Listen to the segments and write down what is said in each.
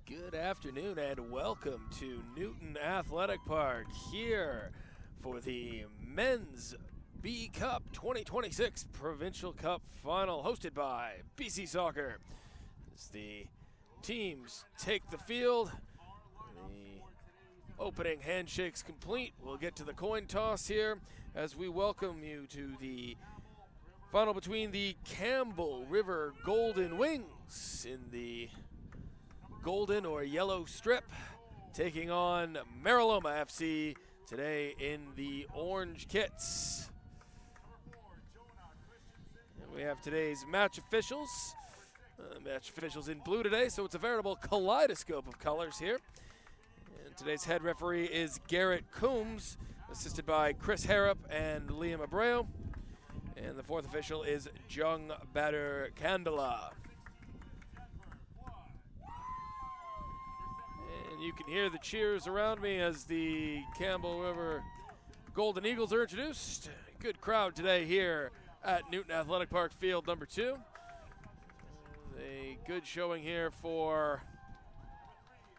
Good afternoon and welcome to Newton Athletic Park here for the Men's B Cup 2026 Provincial Cup Final hosted by BC Soccer. As the teams take the field, the opening handshake's complete. We'll get to the coin toss here as we welcome you to the final between the Campbell River Golden Wings in the golden or yellow strip, taking on Meraloma FC today in the orange kits. And we have today's match officials. Match officials in blue today, so it's a veritable kaleidoscope of colors here. And today's head referee is Garrett Coombs, assisted by Chris Harrop and Liam Abreu. And the fourth official is Jung Bader Kandala. And you can hear the cheers around me as the Campbell River Golden Eagles are introduced. Good crowd today here at Newton Athletic Park Field number 2. A good showing here for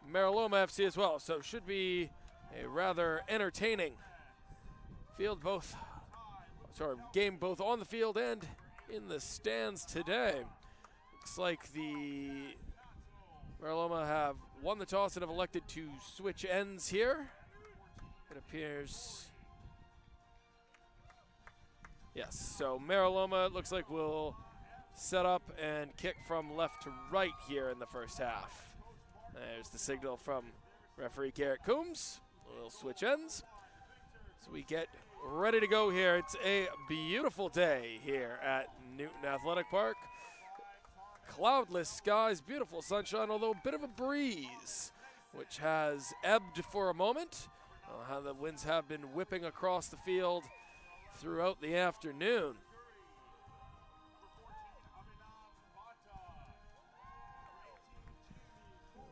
Meraloma FC as well, so should be a rather entertaining game both on the field and in the stands today. Looks like the Meraloma have won the toss and have elected to switch ends here. It appears, yes, so Meraloma looks like will set up and kick from left to right here in the first half. There's the signal from referee Garrett Coombs. We'll switch ends. So we get ready to go here. It's a beautiful day here at Newton Athletic Park. Cloudless skies, beautiful sunshine, although a bit of a breeze, which has ebbed for a moment. How the winds have been whipping across the field throughout the afternoon.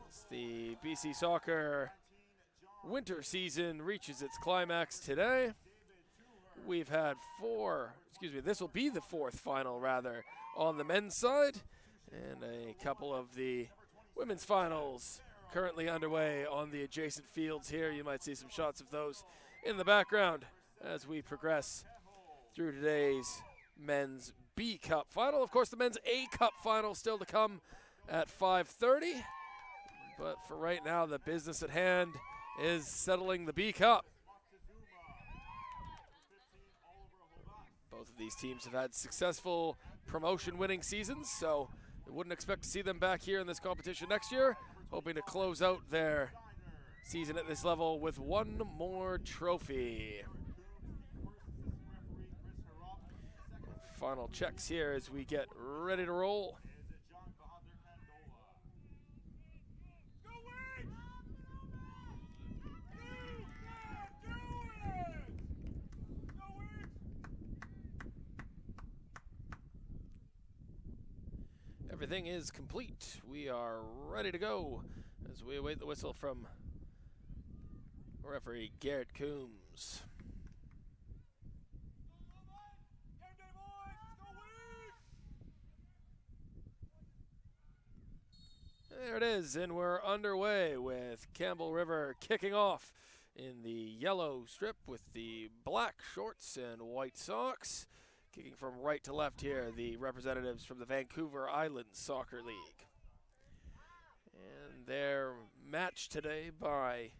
As the BC Soccer winter season reaches its climax today. We've had this will be the fourth final rather on the men's side, and a couple of the women's finals currently underway on the adjacent fields here. You might see some shots of those in the background as we progress through today's men's B Cup final. Of course, the men's A Cup final still to come at 5:30, but for right now, the business at hand is settling the B Cup. Both of these teams have had successful promotion-winning seasons, so I wouldn't expect to see them back here in this competition next year, hoping to close out their season at this level with one more trophy. Final checks here as we get ready to roll. Everything is complete. We are ready to go as we await the whistle from referee Garrett Coombs. There it is, and we're underway with Campbell River kicking off in the yellow strip with the black shorts and white socks. Kicking from right to left here, the representatives from the Vancouver Islands Soccer League. And they're matched today by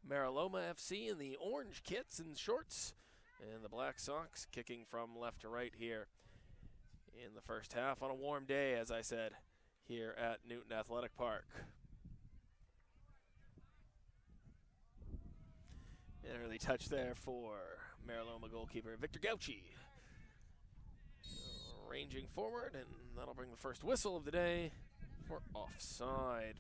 Meraloma FC in the orange kits and shorts, and the black socks kicking from left to right here in the first half on a warm day, as I said, here at Newton Athletic Park. An early touch there for Meraloma goalkeeper Victor Gauchi. Ranging forward, and that'll bring the first whistle of the day for offside.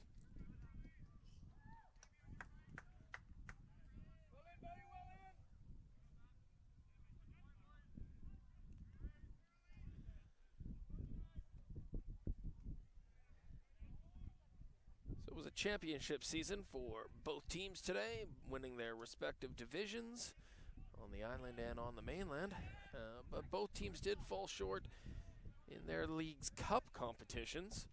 So it was a championship season for both teams today, winning their respective divisions on the island and on the mainland. But both teams did fall short in their league's cup competitions.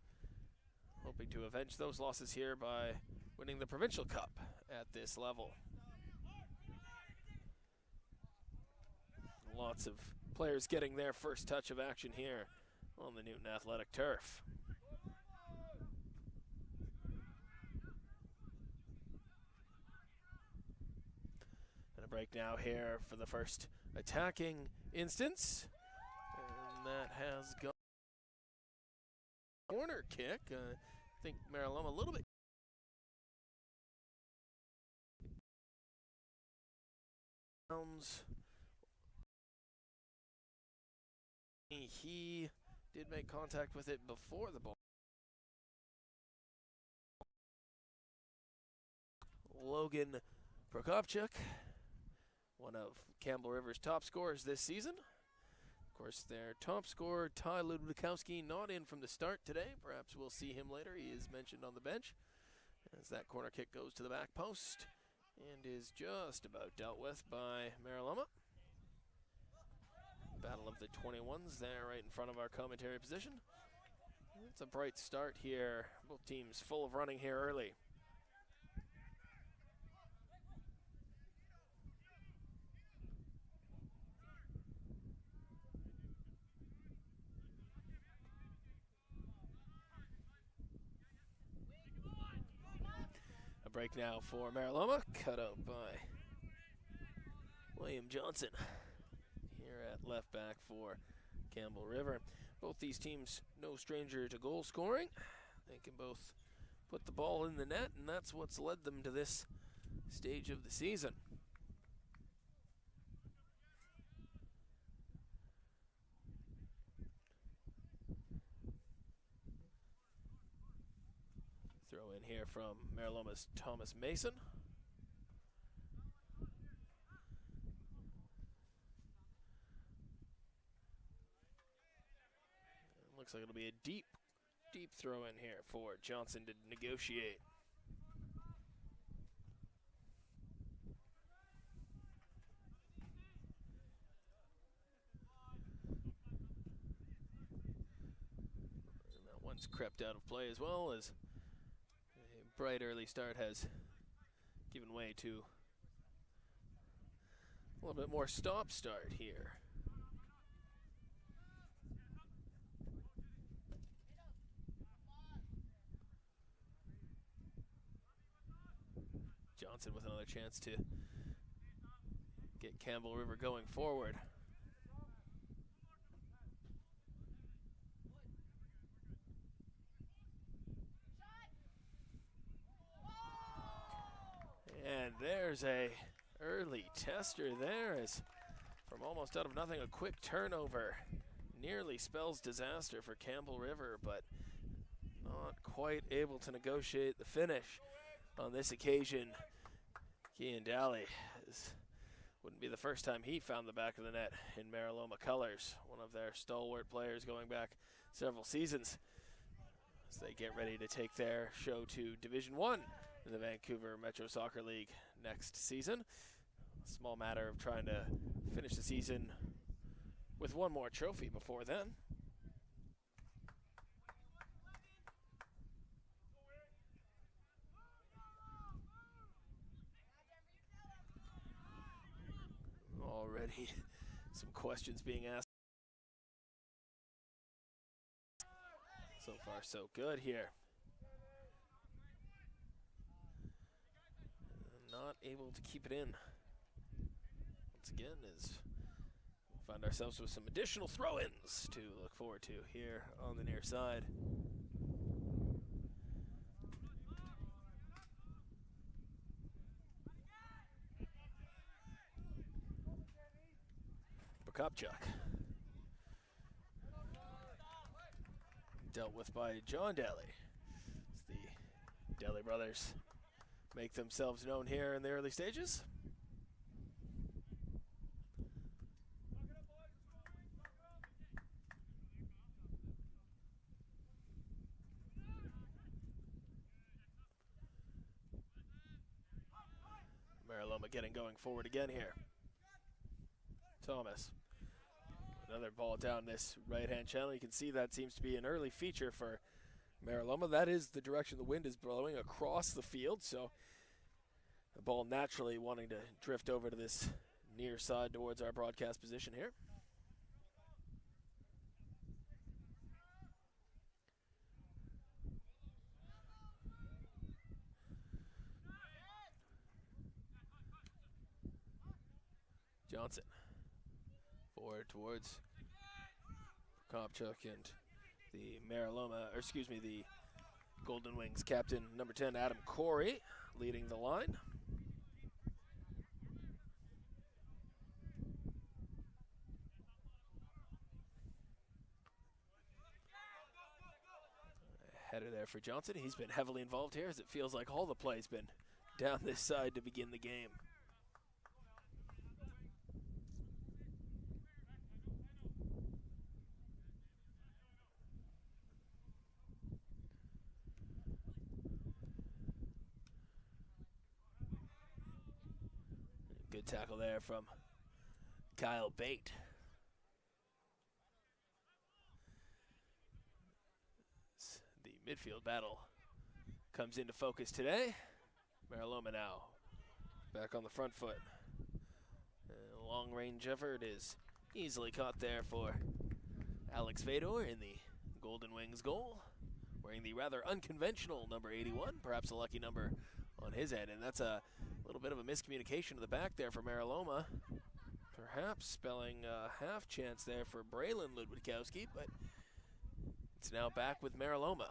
hoping to avenge those losses here by winning the Provincial Cup at this level. Lots of players getting their first touch of action here on the Newton Athletic turf. And a break now here for the first attacking instance. And that has gone. Corner kick. I think Meraloma a little bit. He did make contact with it before the ball. Logan Prokopchuk, one of Campbell River's top scorers this season. Of course, their top scorer, Ty Ludwikowski, not in from the start today. Perhaps we'll see him later. He is mentioned on the bench as that corner kick goes to the back post and is just about dealt with by Meraloma. Battle of the 21s there right in front of our commentary position. It's a bright start here. Both teams full of running here early. A break now for Meraloma, cut out by William Johnson here at left back for Campbell River. Both these teams no stranger to goal scoring. They can both put the ball in the net, and that's what's led them to this stage of the season. Throw in here from Meraloma's Thomas Mason. Looks like it'll be a deep throw in here for Johnson to negotiate. And that one's crept out of play as well, as a bright early start has given way to a little bit more stop-start here. Johnson with another chance to get Campbell River going forward. And there's a early tester there, as from almost out of nothing, a quick turnover nearly spells disaster for Campbell River, but not quite able to negotiate the finish on this occasion. Kean Daly wouldn't be the first time he found the back of the net in Meraloma colors, one of their stalwart players going back several seasons as they get ready to take their show to Division 1 in the Vancouver Metro Soccer League next season. A small matter of trying to finish the season with one more trophy before then. Already some questions being asked. So far so good here. Not able to keep it in. Once again, as we find ourselves with some additional throw-ins to look forward to here on the near side. Prokopchuk. Dealt with by John Daly. As the Daly brothers make themselves known here in the early stages. Meraloma getting going forward again here. Thomas. Another ball down this right-hand channel. You can see that seems to be an early feature for Meraloma. That is the direction the wind is blowing, across the field, so the ball naturally wanting to drift over to this near side towards our broadcast position here. Johnson forward towards Kopchuk and the Meraloma, or excuse me, the Golden Wings captain, number 10, Adam Corey, leading the line. Header there for Johnson. He's been heavily involved here, as it feels like all the play's been down this side to begin the game. Good tackle there from Kyle Bate. The midfield battle comes into focus today. Meraloma now back on the front foot. A long-range effort is easily caught there for Alex Fedor in the Golden Wings goal, wearing the rather unconventional number 81, perhaps a lucky number on his end, and that's a little bit of a miscommunication to the back there for Meraloma. Perhaps spelling a half chance there for Braylon Ludwikowski, but it's now back with Meraloma.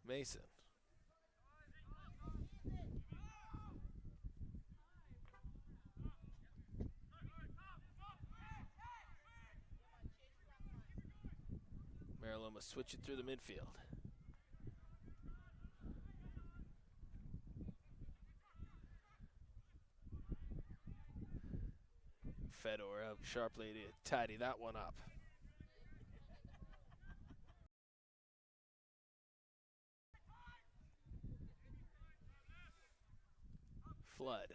Mason. Meraloma switch it through the midfield. Fedor out sharply to tidy that one up. Flood.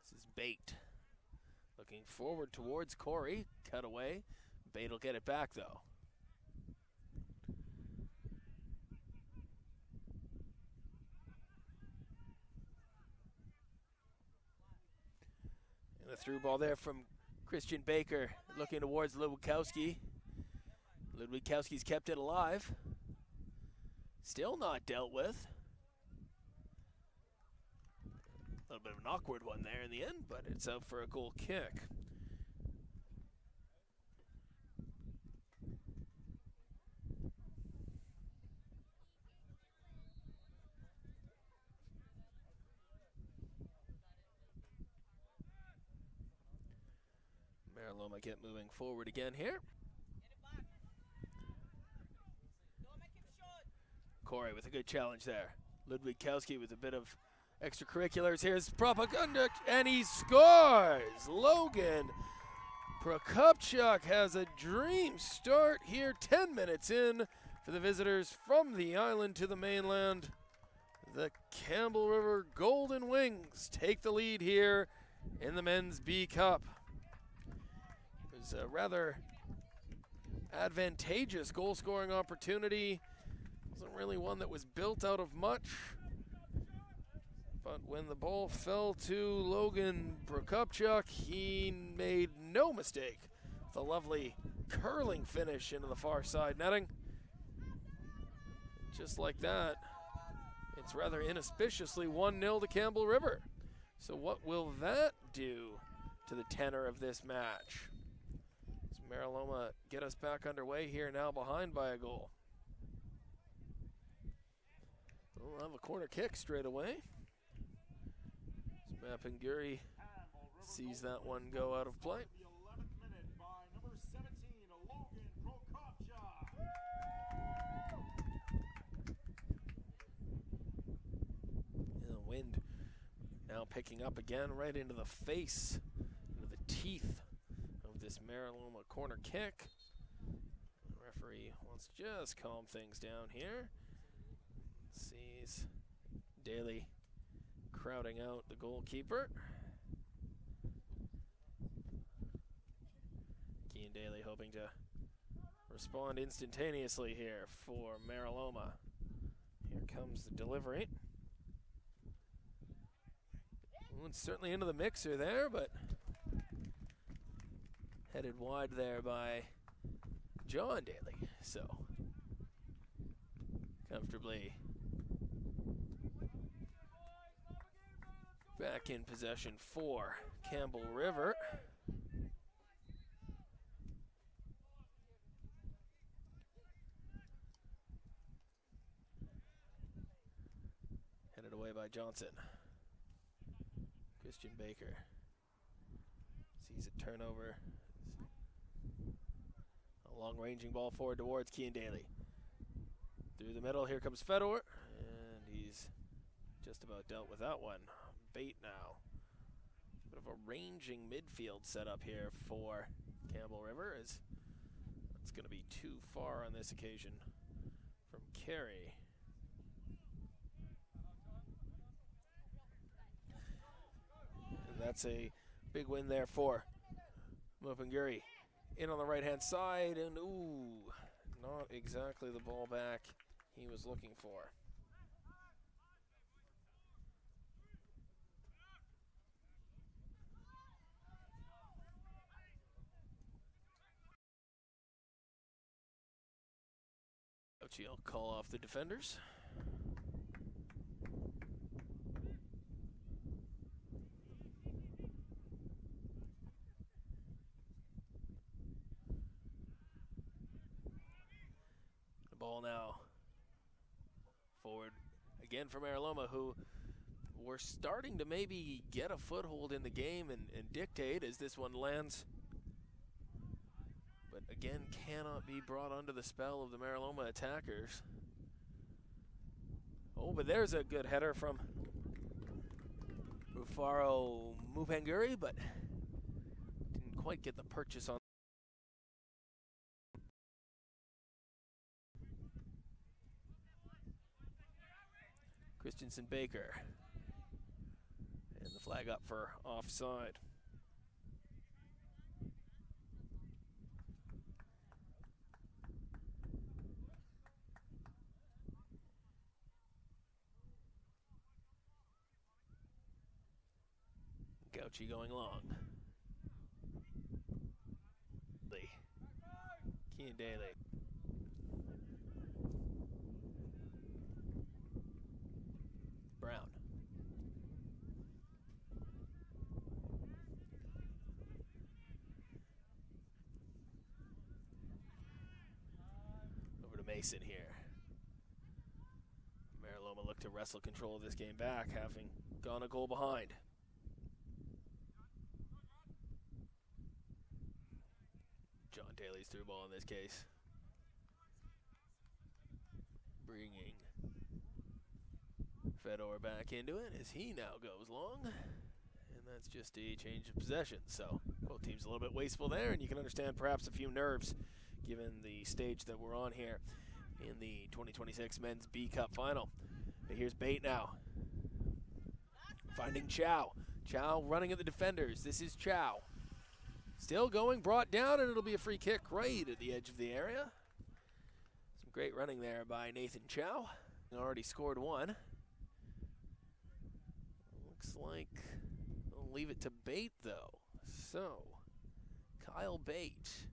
This is Bate. Looking forward towards Corey. Cut away. Bate will get it back though. And a through ball there from Christian Baker, looking towards Ludwikowski. Ludwikowski's kept it alive. Still not dealt with. A little bit of an awkward one there in the end, but it's out for a goal kick. Meraloma get moving forward again here. Corey with a good challenge there. Ludwikowski with a bit of extracurriculars. Here's Propaganda, and he scores! Logan Prokopchuk has a dream start here, 10 minutes in for the visitors from the island to the mainland. The Campbell River Golden Wings take the lead here in the Men's B Cup. It was a rather advantageous goal-scoring opportunity. Wasn't really one that was built out of much. But when the ball fell to Logan Prokopchuk, he made no mistake. The lovely curling finish into the far side netting. Just like that, it's rather inauspiciously 1-0 to Campbell River. So what will that do to the tenor of this match? Does Meraloma get us back underway here now behind by a goal? We'll have a corner kick straight away. Mapinguri sees that one go out of play. And the wind now picking up again right into the face, into the teeth of this Meraloma corner kick. Referee wants to just calm things down here. Sees Daly crowding out the goalkeeper. Keane Daly hoping to respond instantaneously here for Meraloma. Here comes the delivery. It's certainly into the mixer there, but headed wide there by John Daly. So comfortably back in possession for Campbell River. Headed away by Johnson. Christian Baker sees a turnover. A long-ranging ball forward towards Keane Daly. Through the middle, here comes Fedor, and he's just about dealt with that one. Bait now. Bit of a ranging midfield setup here for Campbell River, as it's going to be too far on this occasion from Carey. And that's a big win there for Mupanguri. In on the right-hand side, and ooh, not exactly the ball back he was looking for. I'll call off the defenders. The ball now forward again for Meraloma, who were starting to maybe get a foothold in the game and dictate as this one lands. But again, cannot be brought under the spell of the Meraloma attackers. Oh, but there's a good header from Rufaro Mupanguri, but didn't quite get the purchase on. Christensen Baker. And the flag up for offside. Gauchi going long. Keane Daly. Brown. Over to Mason here. Meraloma looked to wrestle control of this game back, having gone a goal behind. John Daly's through ball in this case. Bringing Fedor back into it as he now goes long. And that's just a change of possession. So both teams a little bit wasteful there, and you can understand perhaps a few nerves given the stage that we're on here in the 2026 Men's B Cup Final. But here's Bate now. Finding Chow. Chow running at the defenders. This is Chow. Still going, brought down, and it'll be a free kick right at the edge of the area. Some great running there by Nathan Chow. Already scored one. Looks like they'll leave it to Bate, though. So, Kyle Bate.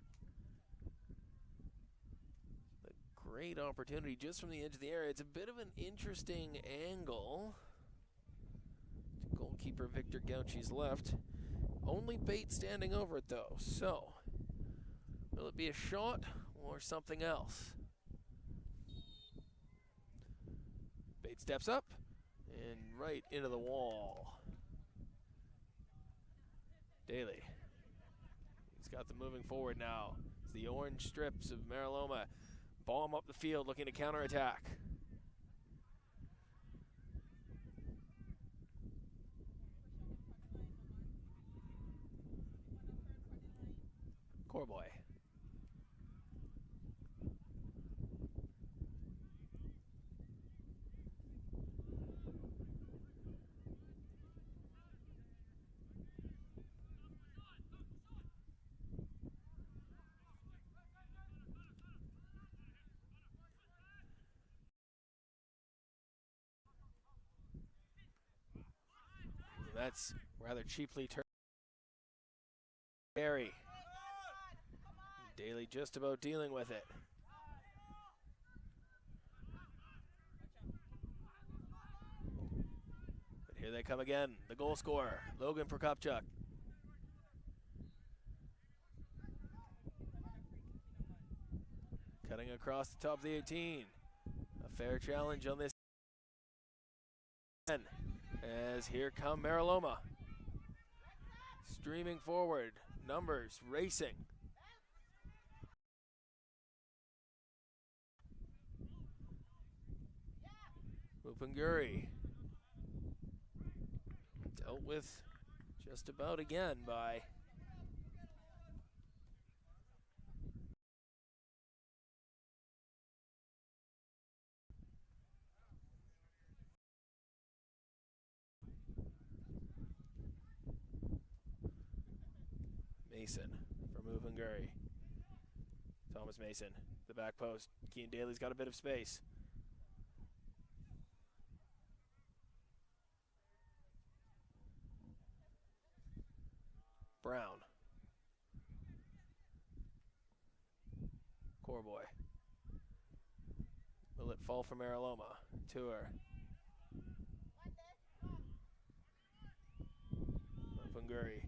A great opportunity just from the edge of the area. It's a bit of an interesting angle. Goalkeeper Victor Gauchi's left. Only Bate standing over it, though. So, will it be a shot or something else? Bate steps up and right into the wall. Daly. He's got them moving forward now. It's the orange strips of Meraloma bomb up the field looking to counterattack. Corboy. that's rather cheaply turned. Carey. Daly just about dealing with it. But here they come again. The goal scorer, Logan Prokopchuk. Cutting across the top of the 18. A fair challenge on this. As here come Meraloma. Streaming forward. Numbers racing. Upanguri. Dealt with just about again by Mason from Upanguri. Thomas Mason, the back post. Keane Daly's got a bit of space. Brown. Corboy. Will it fall for Meraloma? Tour. Upanguri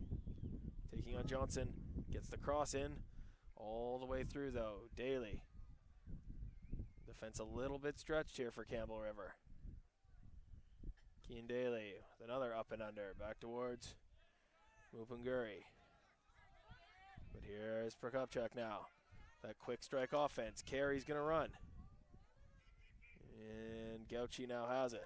taking on Johnson. Gets the cross in. All the way through though. Daly. Defense a little bit stretched here for Campbell River. Keane Daly with another up and under. Back towards Upanguri. But here is Prokopchuk now. That quick strike offense. Carey's going to run. And Gauchi now has it.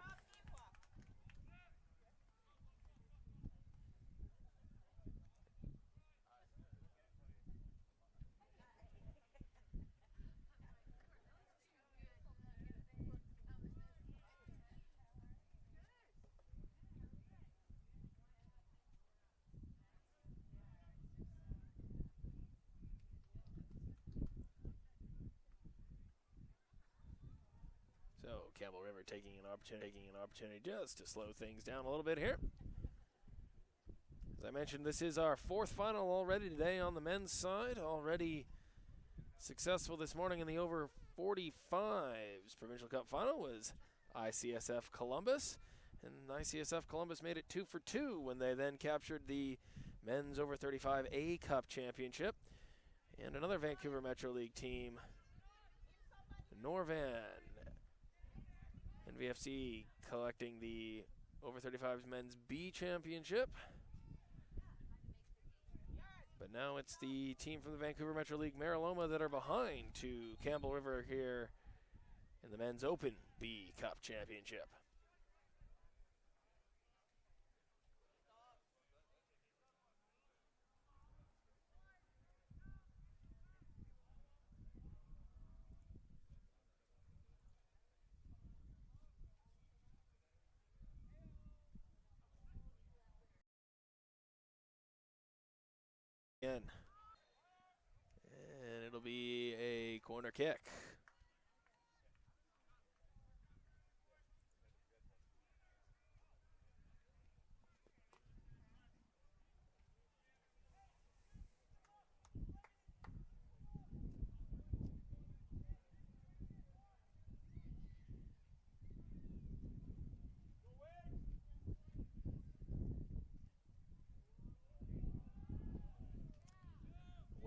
So Campbell River taking an opportunity just to slow things down a little bit here. As I mentioned, this is our fourth final already today on the men's side. Already successful this morning in the over 45s. Provincial Cup final was ICSF Columbus. And ICSF Columbus made it 2 for 2 when they then captured the men's over 35 A Cup championship. And another Vancouver Metro League team, Norvan. NVFC collecting the over 35s men's B championship. But now it's the team from the Vancouver Metro League, Meraloma, that are behind to Campbell River here in the men's Open B Cup championship. And it'll be a corner kick.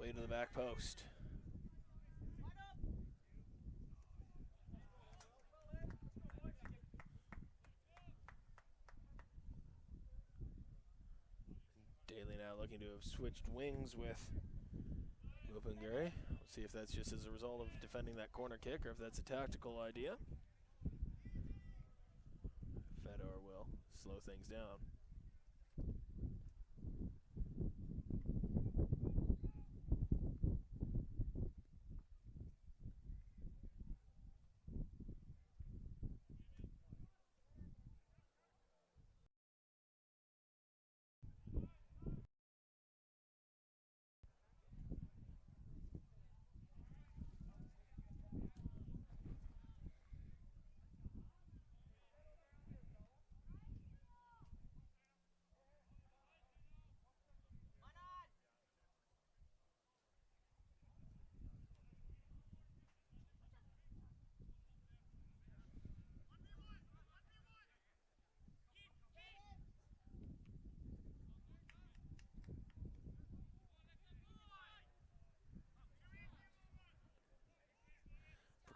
Way to the back post. Daly now looking to have switched wings with Upanguri. We'll see if that's just as a result of defending that corner kick or if that's a tactical idea. Fedor will slow things down.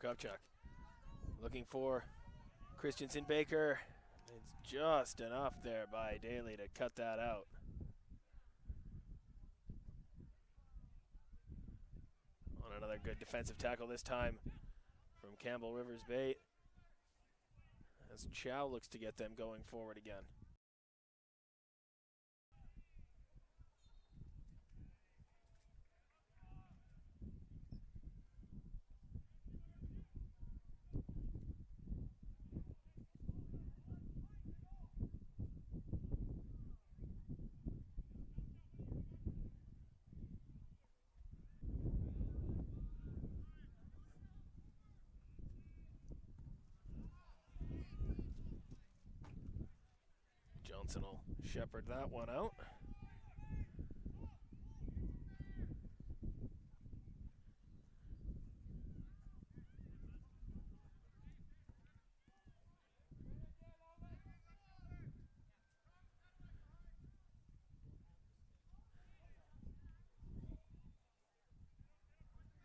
Prokopchuk looking for Christensen Baker. It's just enough there by Daly to cut that out. On another good defensive tackle this time from Campbell Rivers Bait, as Chow looks to get them going forward again. Johnson will shepherd that one out.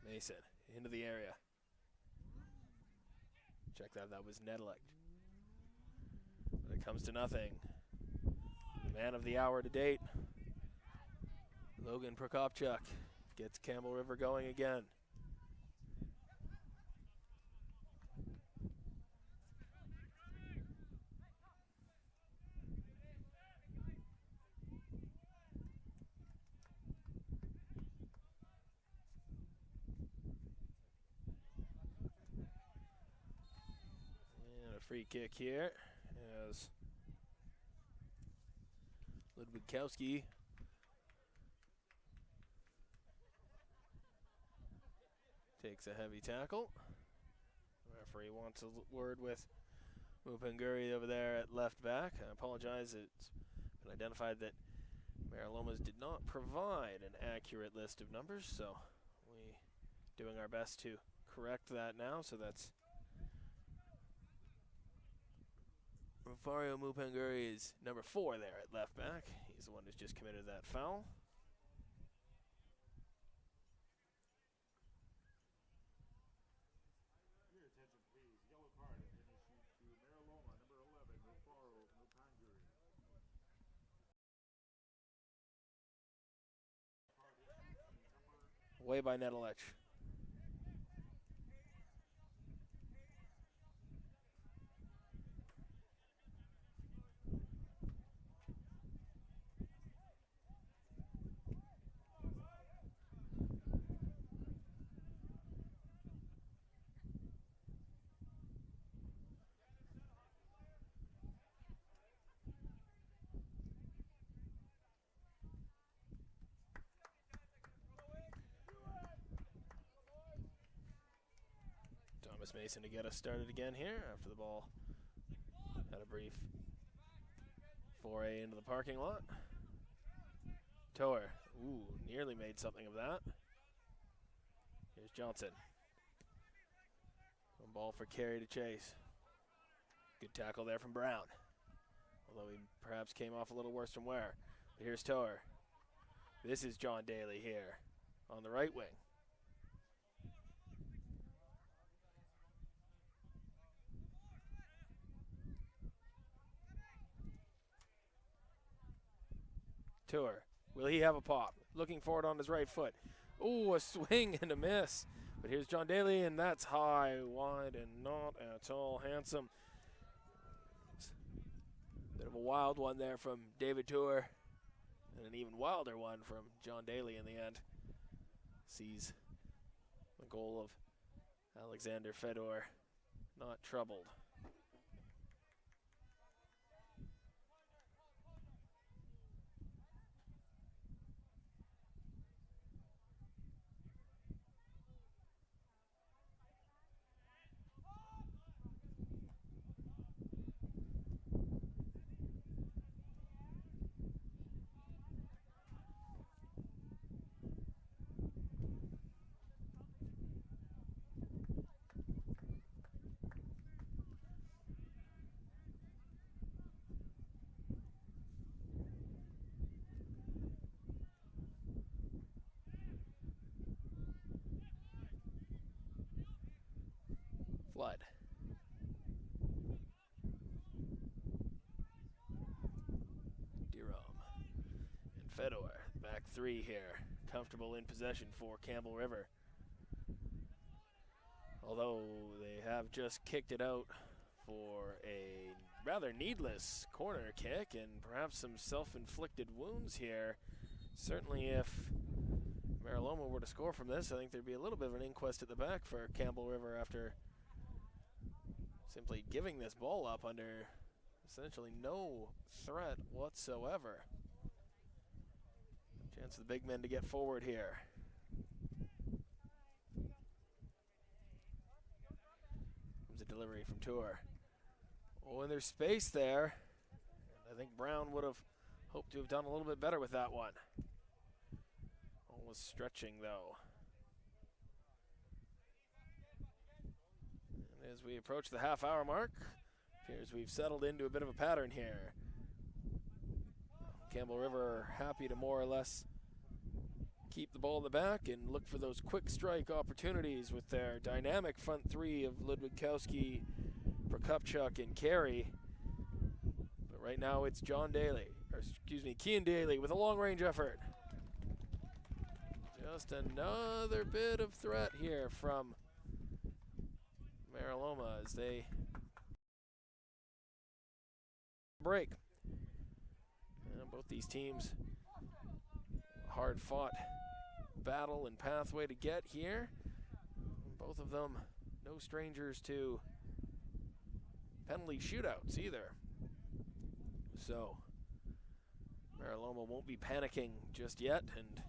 Mason into the area. Check that, that was Nedelect. But it comes to nothing. The man of the hour to date, Logan Prokopchuk, gets Campbell River going again. And a free kick here as Ludwigkowski takes a heavy tackle. The referee wants a word with Mupanguri over there at left back. I apologize, it's been identified that Meralomas did not provide an accurate list of numbers, so we doing our best to correct that now. So that's Rafario Mupanguri is number 4 there at left back. He's the one who's just committed that foul. Your attention, please. Yellow card has been issued to Meraloma, number 11, Rafario Mupanguri. Away by Nedelec. Thomas Mason to get us started again here after the ball had a brief foray into the parking lot. Toer, ooh, nearly made something of that. Here's Johnson. One ball for Carey to chase. Good tackle there from Brown, although he perhaps came off a little worse from Ware. But here's Toer. This is John Daly here on the right wing. Tour. Will he have a pop? Looking forward on his right foot. Ooh, a swing and a miss. But here's John Daly, and that's high, wide, and not at all handsome. Bit of a wild one there from David Tour, and an even wilder one from John Daly in the end. Sees the goal of Alexander Fedor not troubled. Flood. Dirom. And Fedor. Back three here. Comfortable in possession for Campbell River. Although they have just kicked it out for a rather needless corner kick and perhaps some self-inflicted wounds here. Certainly if Meraloma were to score from this, I think there'd be a little bit of an inquest at the back for Campbell River after simply giving this ball up under essentially no threat whatsoever. Chance for the big men to get forward here. Comes a delivery from Tour. Oh, and there's space there. I think Brown would have hoped to have done a little bit better with that one. Almost stretching though. And as we approach the half-hour mark, appears we've settled into a bit of a pattern here. Campbell River happy to more or less keep the ball in the back and look for those quick strike opportunities with their dynamic front three of Ludwigkowski, Prokopchuk, and Carey. But right now it's Kean Daly with a long-range effort. Just another bit of threat here from Meraloma as they break. And both these teams, hard-fought battle and pathway to get here. Both of them no strangers to penalty shootouts either. So Meraloma won't be panicking just yet, and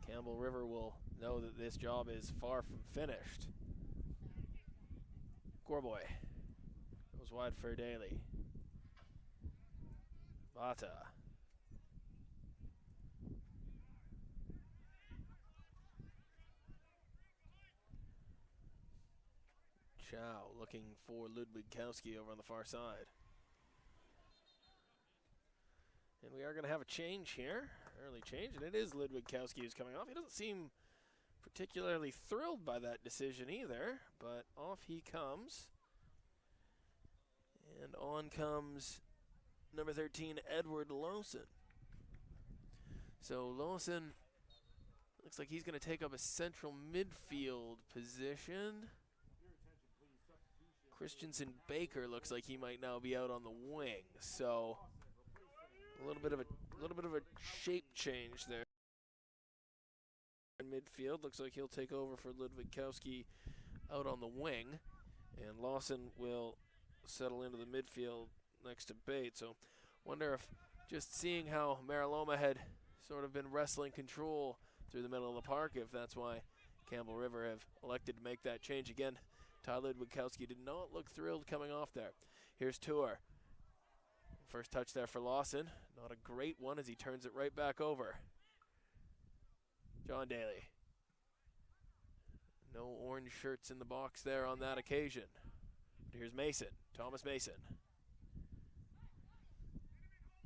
Campbell River will know that this job is far from finished. Gorboy goes wide for Daly. Bata. Chow looking for Ludwigkowski over on the far side. And we are going to have a change here, early change, and it is Ludwigkowski who's coming off. He doesn't seem particularly thrilled by that decision either, but off he comes. And on comes number 13, Edward Lawson. So Lawson looks like he's going to take up a central midfield position. Christensen Baker looks like he might now be out on the wing. So a little bit of a shape change there. In midfield, looks like he'll take over for Ludwigkowski out on the wing, and Lawson will settle into the midfield next to Bates. So wonder if just seeing how Meraloma had sort of been wrestling control through the middle of the park, if that's why Campbell River have elected to make that change again. Tyler Ludwigkowski did not look thrilled coming off there. Here's Tour. First touch there for Lawson. Not a great one as he turns it right back over. John Daly. No orange shirts in the box there on that occasion. But here's Mason, Thomas Mason.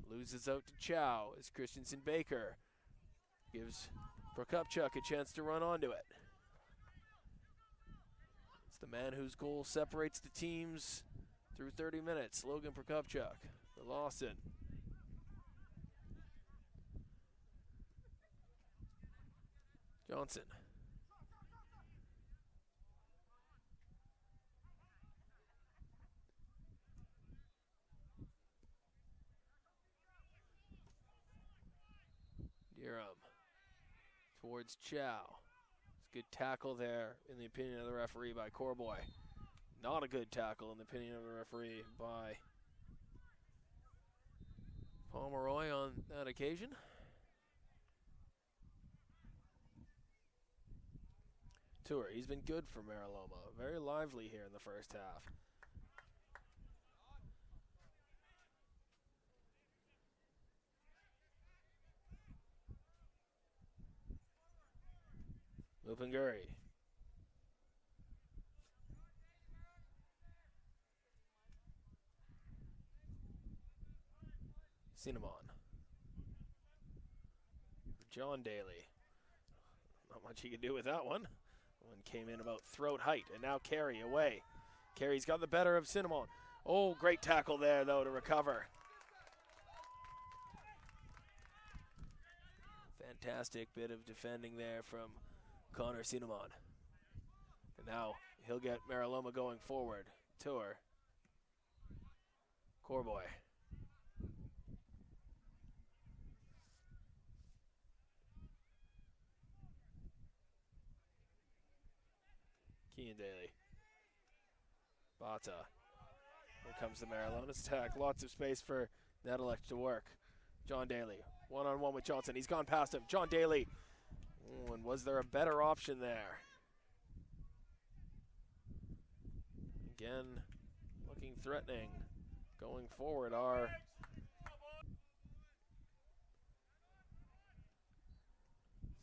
Loses out to Chow as Christensen Baker gives Prokopchuk a chance to run onto it. It's the man whose goal separates the teams through 30 minutes, Logan Prokopchuk for Lawson. Johnson. Dirom towards Chow. It's a good tackle there in the opinion of the referee by Corboy. Not a good tackle in the opinion of the referee by Pomeroy on that occasion. Tour, he's been good for Meraloma. Very lively here in the first half. Lupinguri. Cinnamon. John Daly. Not much he could do with that one. One came in about throat height, and now Carey away. Carey's got the better of Cinnamon. Oh, great tackle there, though, to recover. Fantastic bit of defending there from Connor Cinnamon. And now he'll get Meraloma going forward. Tour. Corboy. Kean Daly. Bata. Here comes the Meraloma's attack. Lots of space for Nedelec to work. John Daly. One-on-one with Johnson. He's gone past him. John Daly. Ooh, and was there a better option there? Again, looking threatening. Going forward are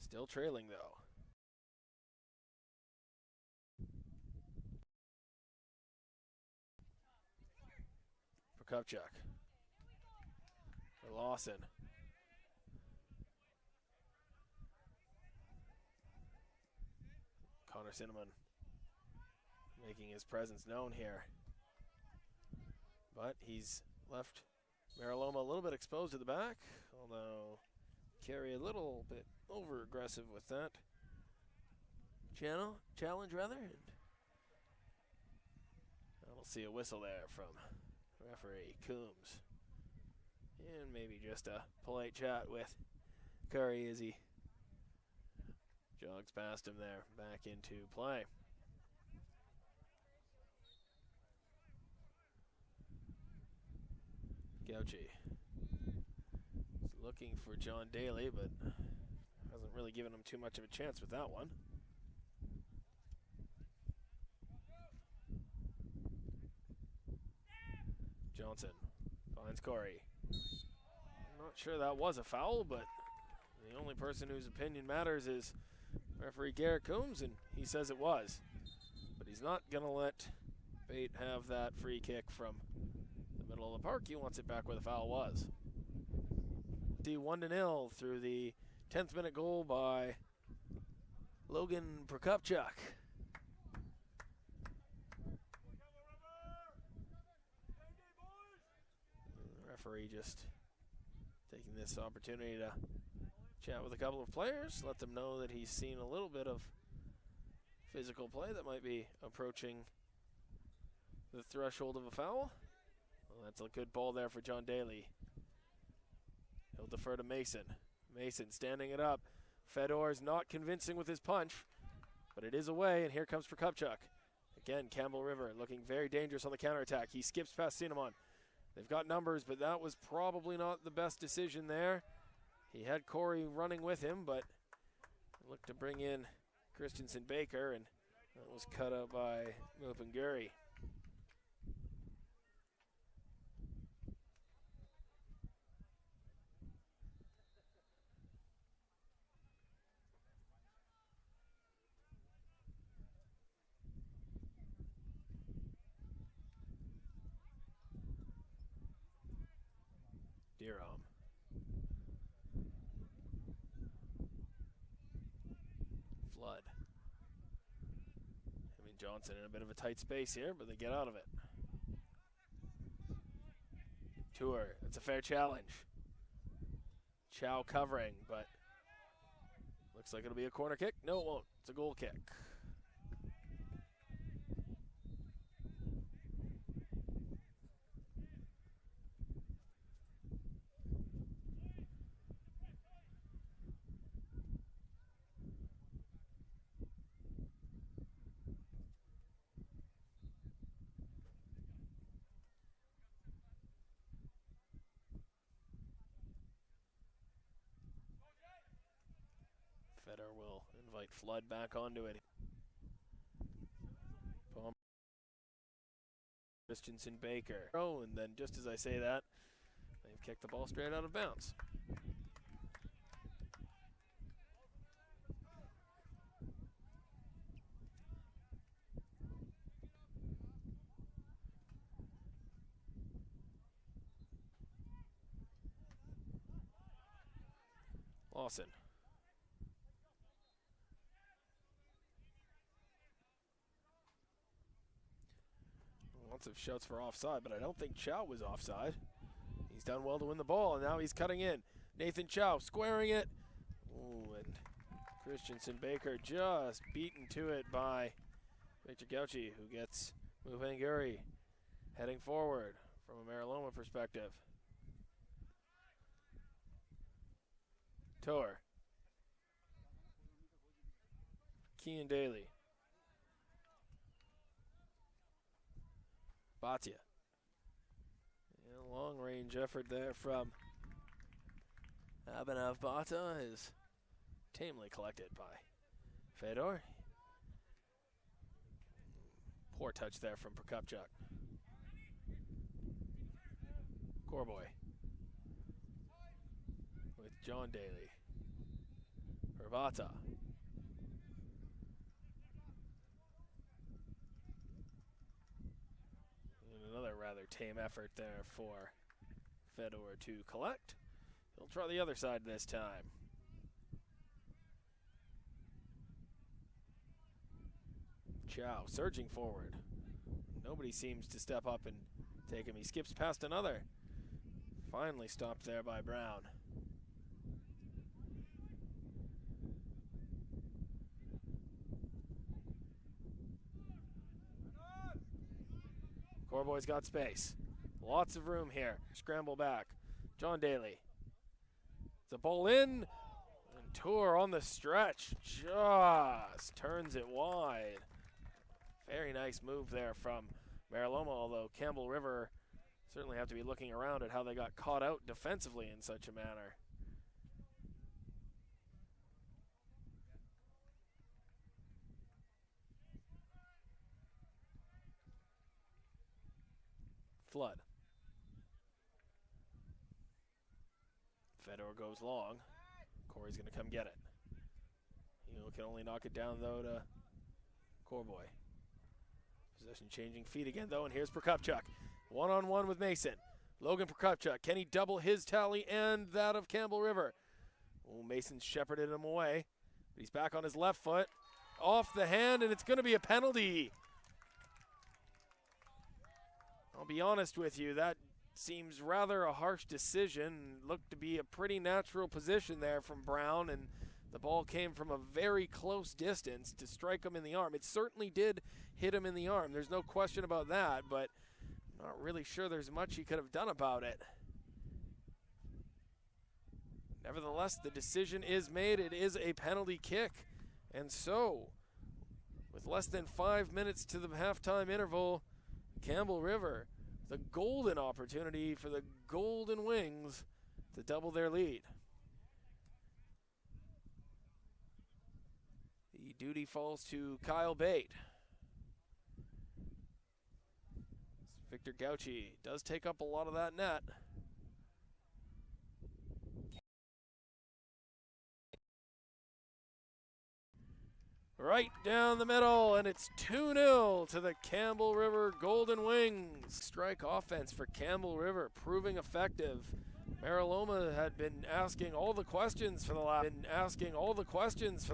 still trailing, though. Prokopchuk. For Lawson. Connor Cinnamon making his presence known here. But he's left Meraloma a little bit exposed to the back, although Carey a little bit over aggressive with that challenge rather. And we'll see a whistle there from referee Coombs. And maybe just a polite chat with Curry as he jogs past him there, back into play. Gauchi is looking for John Daly, but hasn't really given him too much of a chance with that one. Johnson finds Corey. I'm not sure that was a foul, but the only person whose opinion matters is referee Garrett Coombs, and he says it was. But he's not going to let Bate have that free kick from the middle of the park. He wants it back where the foul was. 1-0 through the 10th minute goal by Logan Prokopchuk. The referee just taking this opportunity to chat with a couple of players, let them know that he's seen a little bit of physical play that might be approaching the threshold of a foul. Well, that's a good ball there for John Daly. He'll defer to Mason. Mason standing it up. Fedor's not convincing with his punch, but it is away, and here comes Prokopchuk. Again, Campbell River looking very dangerous on the counterattack. He skips past Cinnamon. They've got numbers, but that was probably not the best decision there. He had Corey running with him, but looked to bring in Christensen Baker, and that was cut out by Mupanguri. Deerom. Flood. I mean, Johnson in a bit of a tight space here, but they get out of it. Tour. It's a fair challenge. Chow covering, but looks like it'll be a corner kick. No, it won't. It's a goal kick. Feder will invite Flood back onto it. Christensen Baker. Oh, and then just as I say that, they've kicked the ball straight out of bounds. Lawson. Lots of shouts for offside, but I don't think Chow was offside. He's done well to win the ball, and now he's cutting in. Nathan Chow squaring it. Ooh, and Christensen Baker just beaten to it by Victor Gauchi, who gets Muvanguri heading forward from a Meraloma perspective. Tour. Kean Daly. Bhatia. Long range effort there from Abhinav Bhatta is tamely collected by Fedor. Poor touch there from Prokopchuk. Corboy with John Daly. Herbata. Another rather tame effort there for Fedor to collect. He'll try the other side this time. Chow surging forward. Nobody seems to step up and take him. He skips past another. Finally stopped there by Brown. Corboy's got space. Lots of room here. Scramble back. John Daly. The ball in. And Tour on the stretch. Just turns it wide. Very nice move there from Meraloma, although Campbell River certainly have to be looking around at how they got caught out defensively in such a manner. Flood. Fedor goes long. Corey's going to come get it. He can only knock it down, though, to Corboy. Possession changing feet again, though, and here's Prokopchuk. One-on-one with Mason. Logan Prokopchuk. Can he double his tally and that of Campbell River? Oh, Mason shepherded him away. But he's back on his left foot. Off the hand, and it's going to be a penalty. I'll be honest with you, that seems rather a harsh decision. Looked to be a pretty natural position there from Brown, and the ball came from a very close distance to strike him in the arm. It certainly did hit him in the arm. There's no question about that, but I'm not really sure there's much he could have done about it. Nevertheless, the decision is made. It is a penalty kick. And so, with less than 5 minutes to the halftime interval, Campbell River, the golden opportunity for the Golden Wings to double their lead. The duty falls to Kyle Bate. Victor Gauchi does take up a lot of that net. Right down the middle, and it's 2-0 to the Campbell River Golden Wings. Strike offense for Campbell River, proving effective. Meraloma had been asking all the questions for the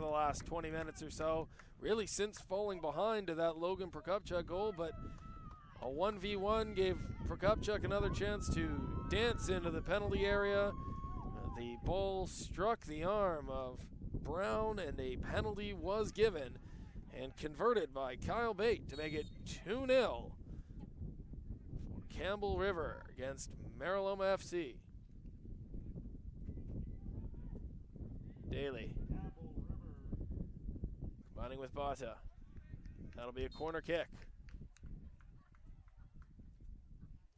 last 20 minutes or so, really since falling behind to that Logan Prokopchuk goal, but a 1v1 gave Prokopchuk another chance to dance into the penalty area. The ball struck the arm of Brown, and a penalty was given and converted by Kyle Bate to make it 2-0 for Campbell River against Meraloma FC. Daly combining with Bhatta. That'll be a corner kick.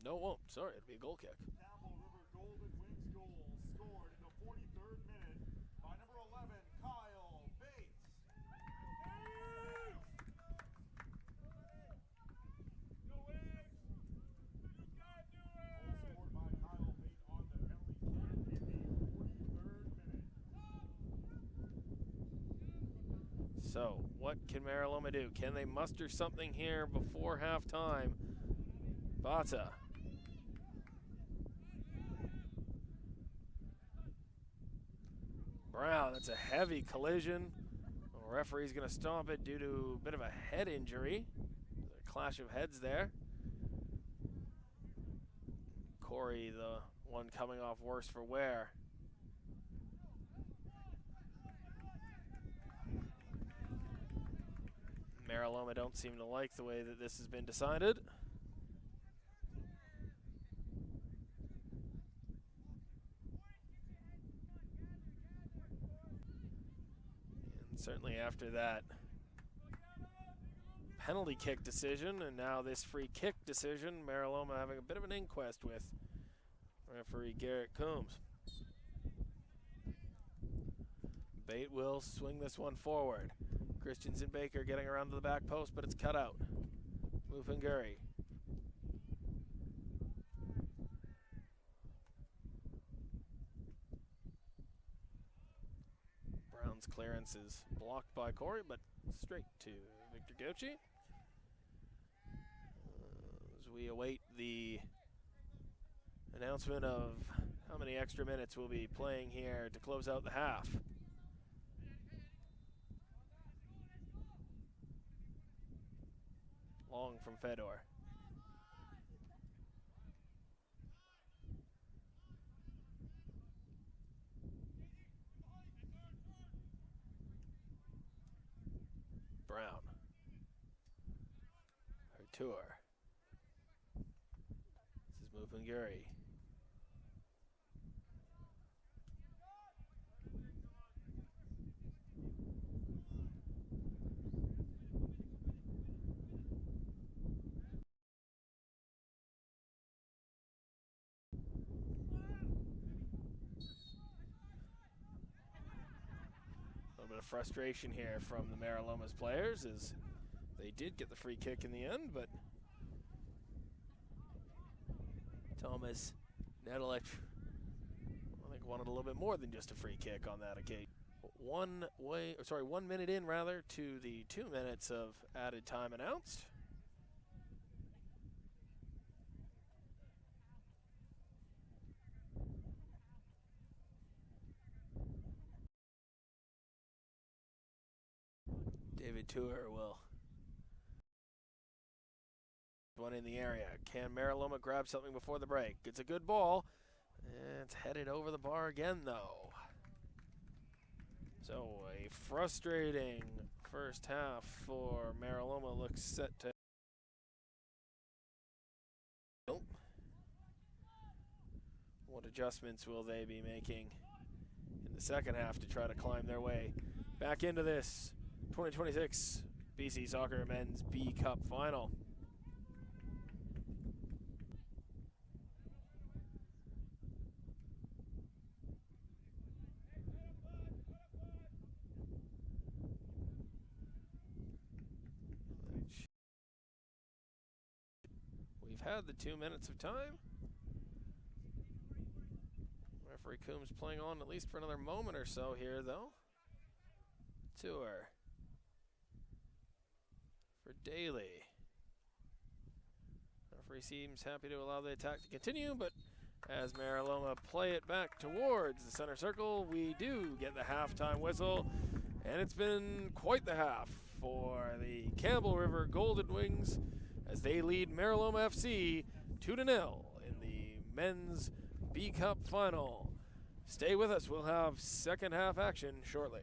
No, it won't. Sorry, it'll be a goal kick. Campbell River Golden Wings goal scored in the 43rd minute by number 11, Kyle Bates. Go Wings! You gotta do it! Goal scored by Kyle Bates on the penalty kick in the 43rd minute. So, what can Meraloma do? Can they muster something here before halftime? Bhatta. Brown, that's a heavy collision. The referee's going to stop it due to a bit of a head injury. There's a clash of heads there. Corey, the one coming off worse for wear. Meraloma don't seem to like the way that this has been decided. And certainly after that penalty kick decision, and now this free kick decision, Meraloma having a bit of an inquest with referee Garrett Coombs. Bate will swing this one forward. Christensen Baker getting around to the back post, but it's cut out. Mupanguri. Brown's clearance is blocked by Corey, but straight to Victor Gauchi. As we await the announcement of how many extra minutes we'll be playing here to close out the half. Long from Fedor. Brown. Artur. This is Mupanguri. Of frustration here from the Meraloma's players as they did get the free kick in the end, but Thomas Nedelich, I think, wanted a little bit more than just a free kick on that occasion. 1 minute in rather to the 2 minutes of added time announced. David Tour will one in the area. Can Meraloma grab something before the break? It's a good ball. It's headed over the bar again, though. So a frustrating first half for Meraloma. Looks set to. What adjustments will they be making in the second half to try to climb their way back into this 2026 BC Soccer Men's B Cup Final? We've had the 2 minutes of time. Referee Coombs playing on at least for another moment or so here, though. Tour for Daly. Referee seems happy to allow the attack to continue, but as Meraloma play it back towards the center circle, we do get the halftime whistle, and it's been quite the half for the Campbell River Golden Wings as they lead Meraloma FC 2-0 in the men's B Cup Final. Stay with us, we'll have second half action shortly.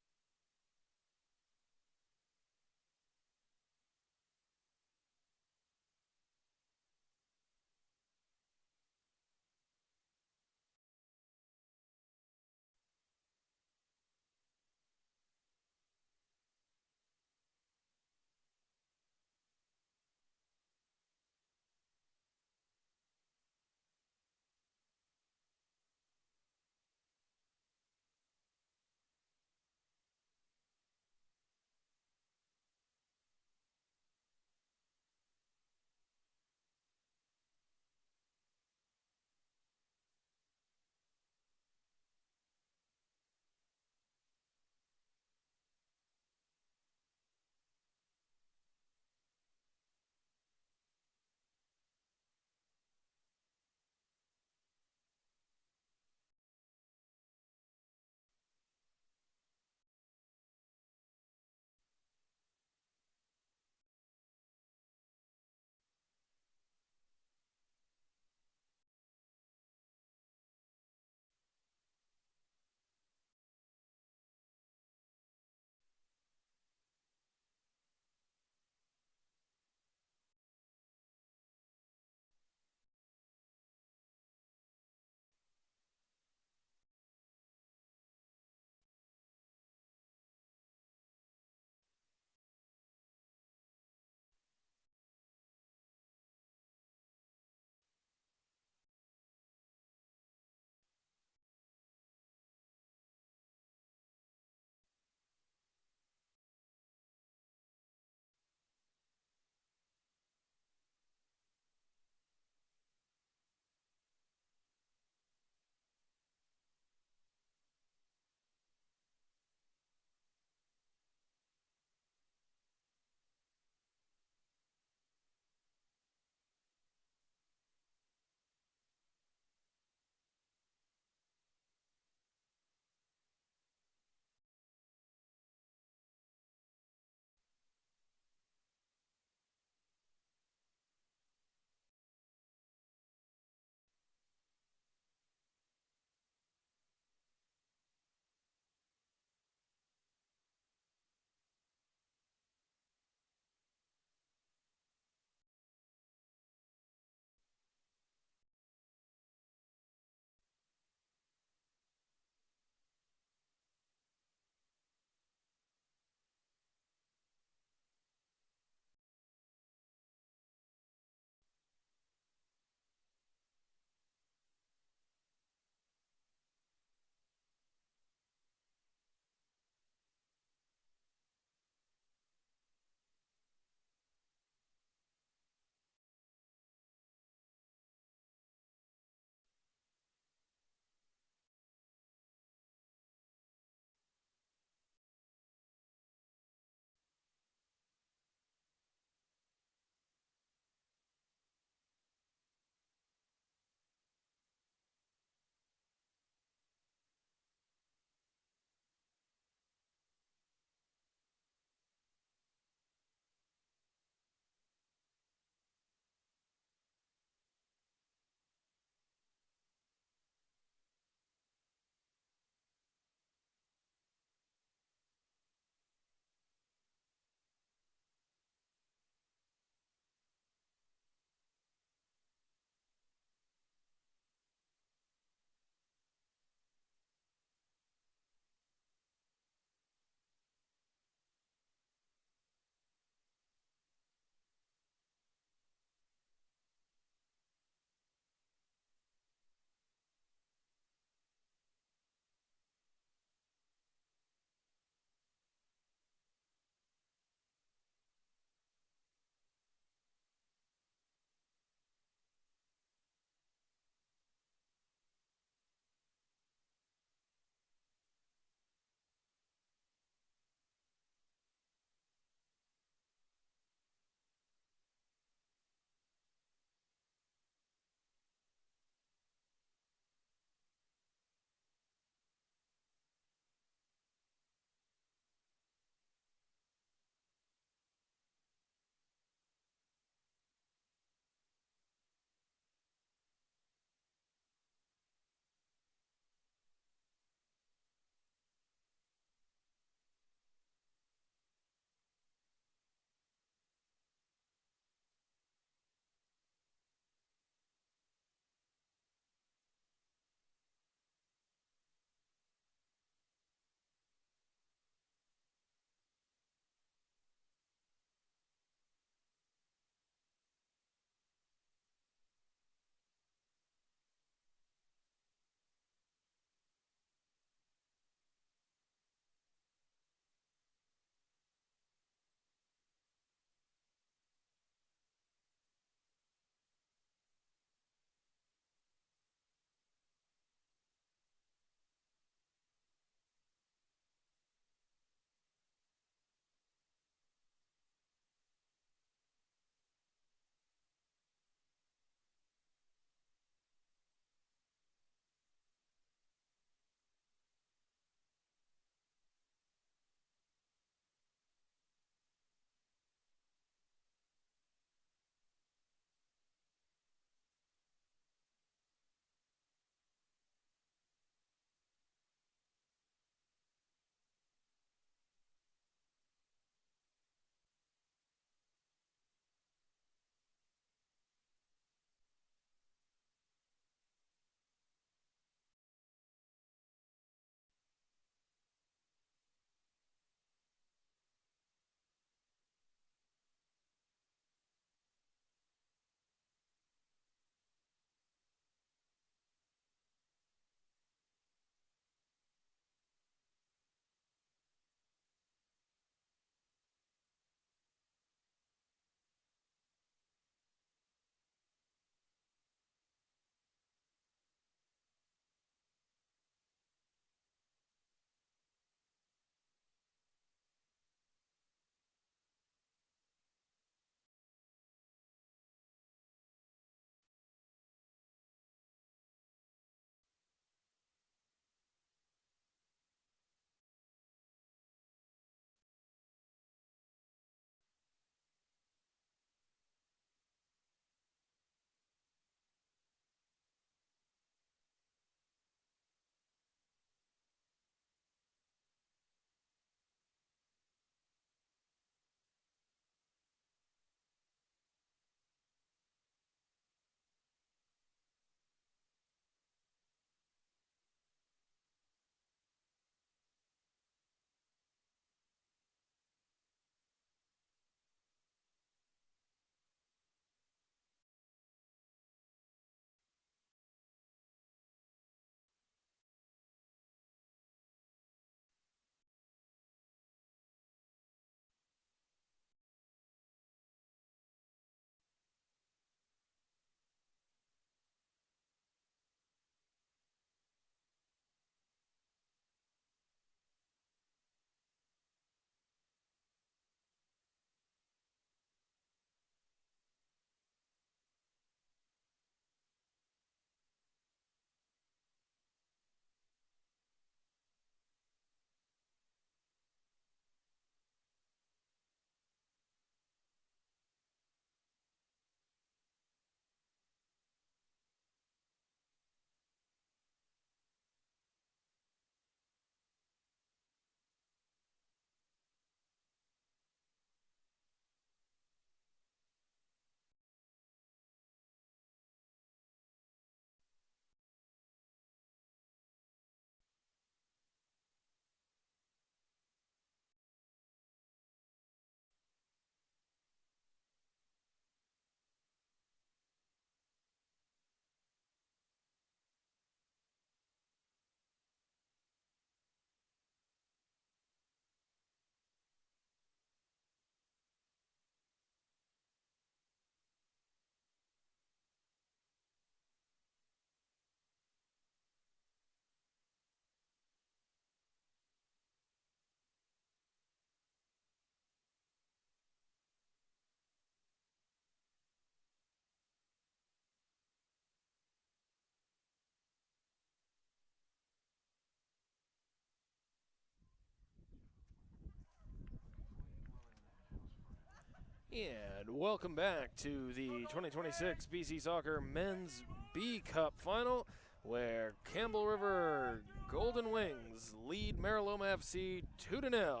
And welcome back to the 2026 BC Soccer Men's B Cup Final, where Campbell River Golden Wings lead Meraloma FC 2-0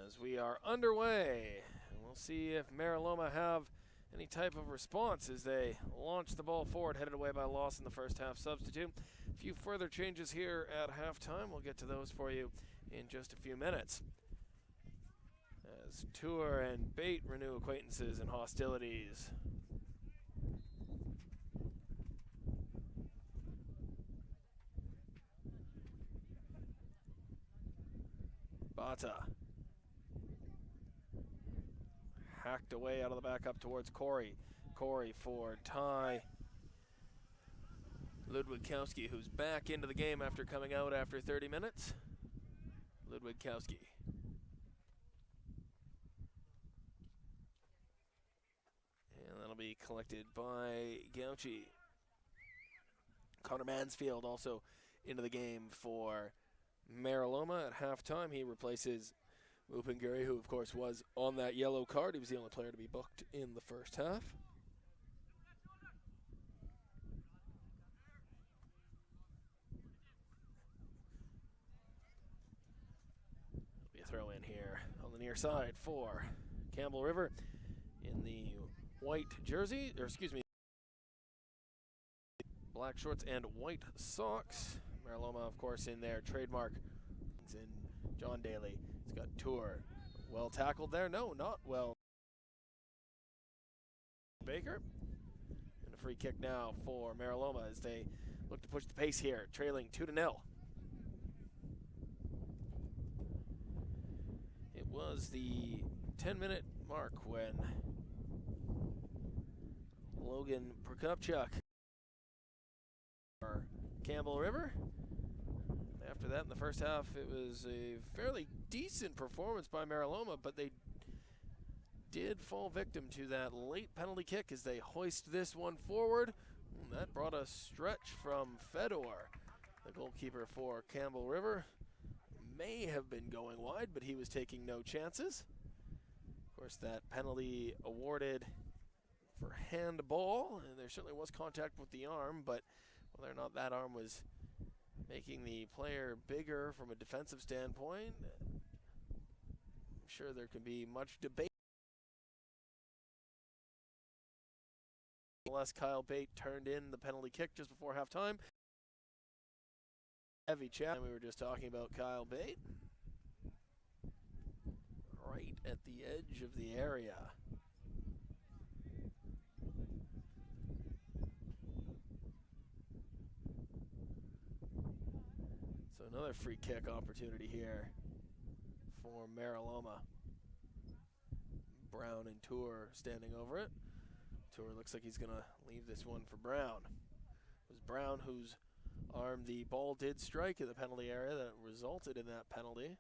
as we are underway. And we'll see if Meraloma have any type of response as they launch the ball forward, headed away by a loss in the first half substitute. A few further changes here at halftime. We'll get to those for you in just a few minutes. As Tour and Bate renew acquaintances and hostilities. Bata. Hacked away out of the back up towards Corey. Corey for Ty Ludwigkowski, who's back into the game after coming out after 30 minutes. Ludwigkowski. And that'll be collected by Gauchi. Connor Mansfield also into the game for Meraloma at halftime. He replaces Upenguri, who of course was on that yellow card. He was the only player to be booked in the first half. Be a throw in here on the near side for Campbell River in the white jersey, or excuse me, black shorts and white socks. Meraloma, of course, in their trademark. It's in John Daly. He's got Tour. Well tackled there. No, not well. Baker. And a free kick now for Meraloma as they look to push the pace here, trailing 2-0. It was the 10-minute mark when Logan Prokopchuk for Campbell River. After that, in the first half, it was a fairly decent performance by Meraloma, but they did fall victim to that late penalty kick as they hoist this one forward. And that brought a stretch from Fedor, the goalkeeper for Campbell River. May have been going wide, but he was taking no chances. Of course, that penalty awarded for handball, and there certainly was contact with the arm, but whether or not that arm was making the player bigger from a defensive standpoint, I'm sure there could be much debate. Unless Kyle Bate turned in the penalty kick just before halftime. Heavy chat. We were just talking about Kyle Bate. Right at the edge of the area. So another free kick opportunity here for Meraloma. Brown and Tour standing over it. Tour looks like he's going to leave this one for Brown. It was Brown whose arm the ball did strike in the penalty area that resulted in that penalty.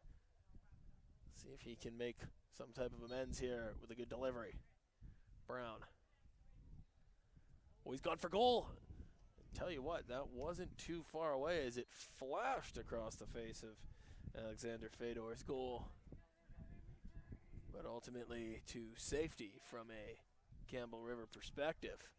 See if he can make some type of amends here with a good delivery. Brown. Oh, he's gone for goal. Tell you what, that wasn't too far away as it flashed across the face of Alexander Fedor's goal. But ultimately to safety from a Campbell River perspective.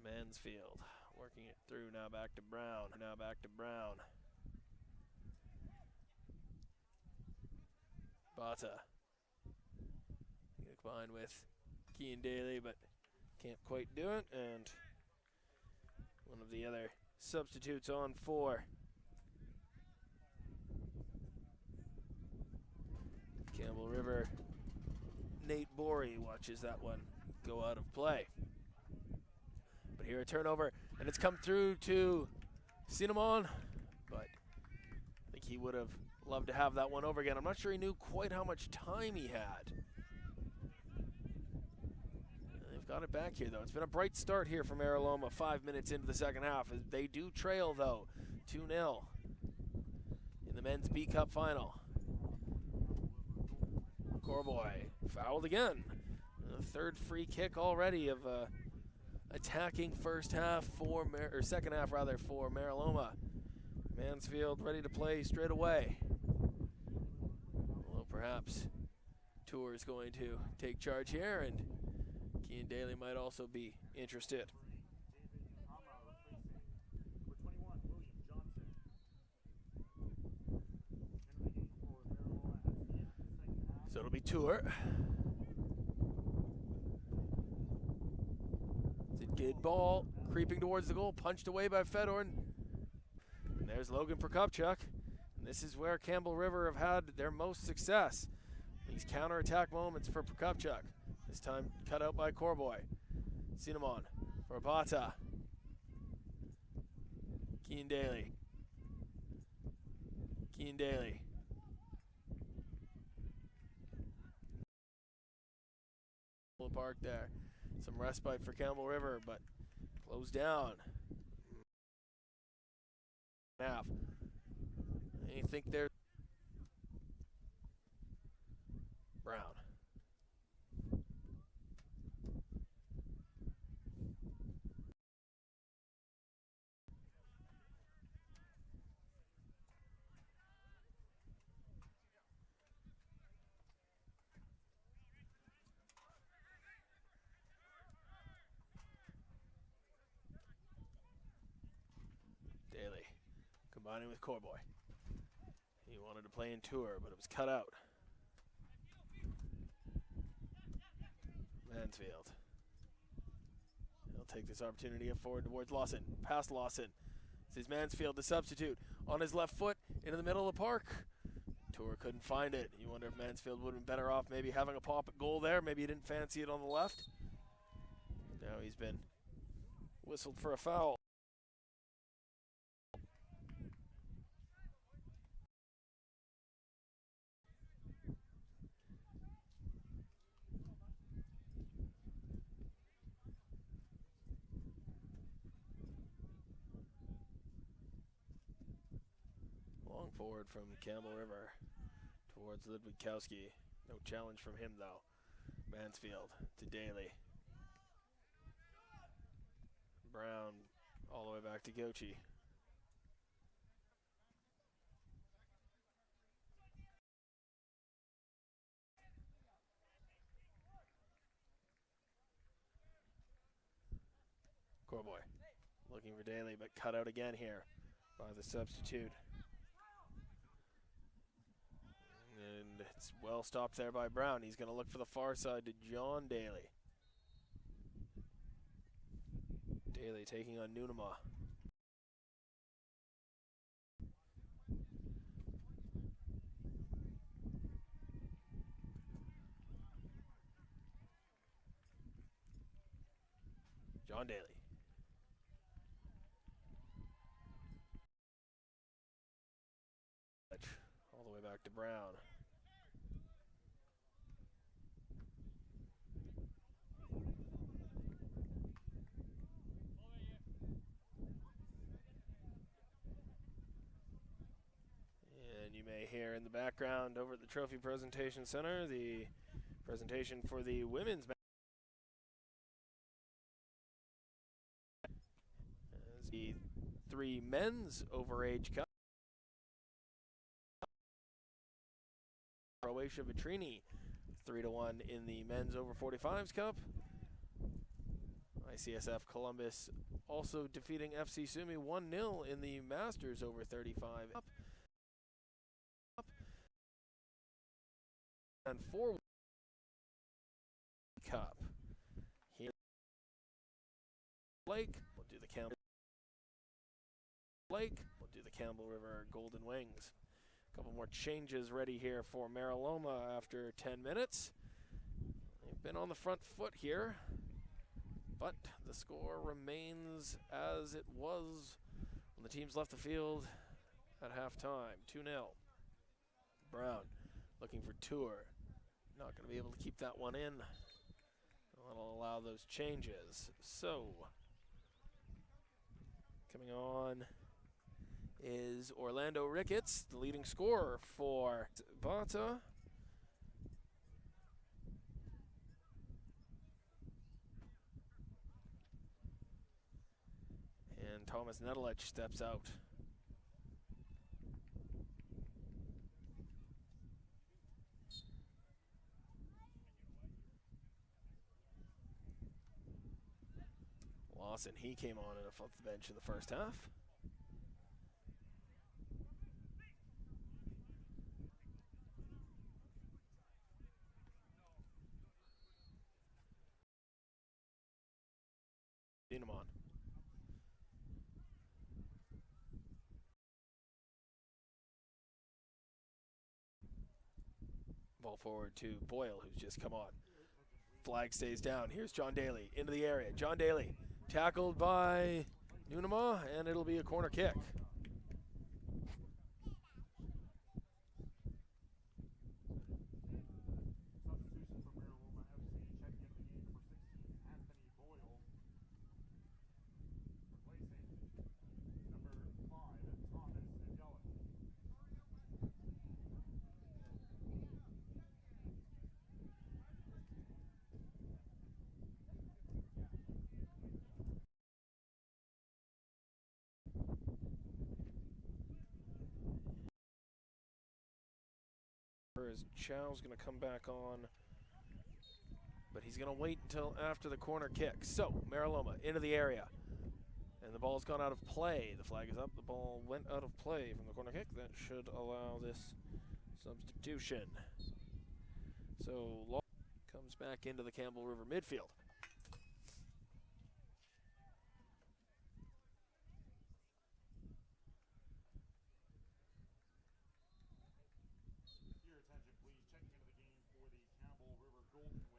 Mansfield working it through, now back to Brown. Bata. Combined with Keane Daly, but can't quite do it. And one of the other substitutes on for Campbell River, Nate Borey, watches that one go out of play. But here a turnover, and it's come through to Cinnamon, but I think he would have loved to have that one over again. I'm not sure he knew quite how much time he had. got it back here, though. It's been a bright start here for Meraloma 5 minutes into the second half. They do trail, though, 2-0 in the men's B Cup final. Corboy fouled again. The third free kick already of attacking second half rather for Meraloma. Mansfield ready to play straight away. Well, perhaps Tour is going to take charge here, and Keane Daly might also be interested. So it'll be Tour. It's a good ball, creeping towards the goal, punched away by Fedorn. And there's Logan Prokopchuk. And this is where Campbell River have had their most success. These counter-attack moments for Prokopchuk. This time cut out by Corboy. Cinnamon for Bata. Keane Daly. Keane Daly. Park there. Some respite for Campbell River, but closed down. Half. You think there's Brown. Daly combining with Corboy. He wanted to play in Tour, but it was cut out. Mansfield. He'll take this opportunity up forward towards Lawson. Past Lawson. This is Mansfield, the substitute. On his left foot, into the middle of the park. Tour couldn't find it. You wonder if Mansfield would have been better off maybe having a pop at goal there. Maybe he didn't fancy it on the left. Now he's been whistled for a foul. Long forward from Campbell River towards Ludwigkowski. No challenge from him, though. Mansfield to Daly. Brown all the way back to Gochi. Corboy looking for Daly, but cut out again here by the substitute. And it's well stopped there by Brown. He's going to look for the far side to John Daly. Daly taking on Nunema. John Daly. All the way back to Brown. And you may hear in the background over at the Trophy Presentation Center the presentation for the women's match. As the 3 men's overage cup. Croatia Vitrini 3-1 in the men's over 45s cup. ICSF Columbus also defeating FC Sumi 1-0 in the Masters over 35 cup. And 4 cup. Here Lake will do the Campbell River Golden Wings. Couple more changes ready here for Meraloma after 10 minutes. They've been on the front foot here, but the score remains as it was when the teams left the field at halftime. 2-0. Brown looking for Tour. Not going to be able to keep that one in. That'll allow those changes. So, coming on is Orlando Ricketts, the leading scorer for Bata. And Thomas Nedelich steps out. Lawson, he came on off the bench in the first half. Dinamon. Ball forward to Boyle, who's just come on. Flag stays down. Here's John Daly into the area. John Daly tackled by Nunema, and it'll be a corner kick. Substitution for Meraloma FC, checking into the game, number 16, Anthony Boyle. Replacing number 5, Thomas Nedelich. As Chow's going to come back on, but he's going to wait until after the corner kick. So, Meraloma into the area, and the ball's gone out of play. The flag is up. The ball went out of play from the corner kick. That should allow this substitution. So, Law comes back into the Campbell River midfield. Your attention, please. Checking into the game for the Campbell River Golden Wings,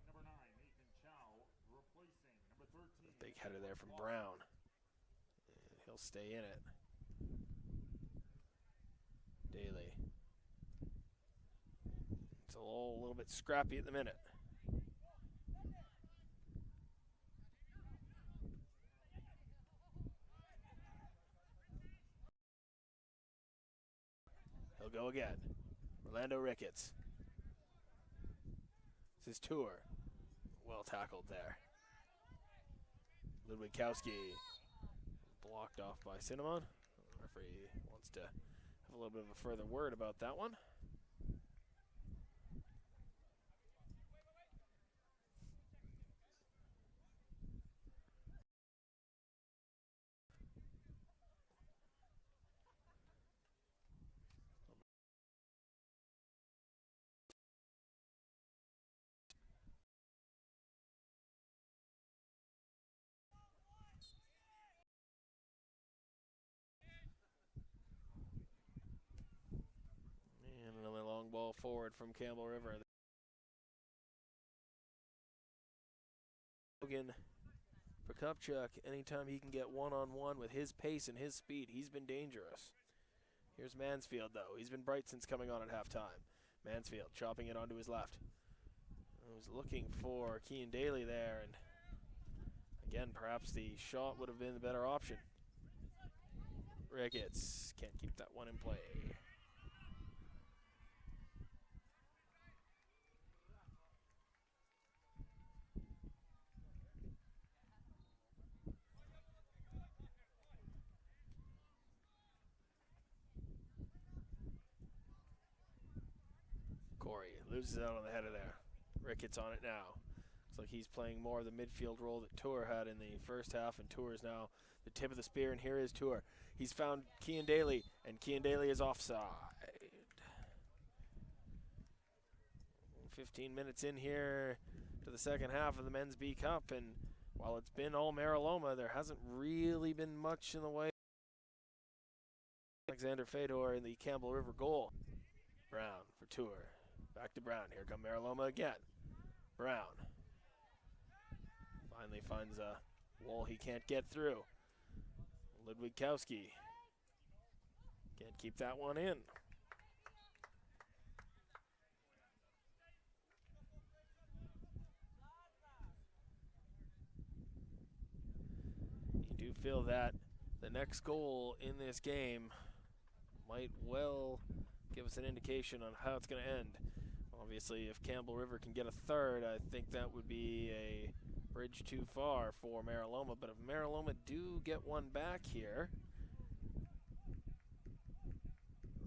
number 9, Nathan Chow. Replacing number 13. Big header there from Brown. And he'll stay in it. Daly. It's a little bit scrappy at the minute. He'll go again. Orlando Ricketts. This is Tour. Well tackled there. Ludwigkowski blocked off by Cinnamon. The referee wants to have a little bit of a further word about that one. And another long ball forward from Campbell River. Logan Prokopchuk, anytime he can get one-on-one with his pace and his speed, he's been dangerous. Here's Mansfield, though. He's been bright since coming on at halftime. Mansfield chopping it onto his left. I was looking for Kean Daly there, and again, perhaps the shot would have been the better option. Ricketts can't keep that one in play. Corey loses out on the header there. Ricketts on it now. Looks like he's playing more of the midfield role that Tour had in the first half, and Tour is now the tip of the spear, and here is Tour. He's found Kean Daly, and Kean Daly is offside. 15 minutes in here to the second half of the Men's B Cup, and while it's been all Meraloma, there hasn't really been much in the way. Alexander Fedor in the Campbell River goal. Brown for Tour. Back to Brown. Here come Meraloma again. Brown finally finds a wall he can't get through. Ludwigkowski can't keep that one in. do feel that the next goal in this game might well give us an indication on how it's going to end. Obviously, if Campbell River can get a third, I think that would be a bridge too far for Meraloma. But if Meraloma do get one back here,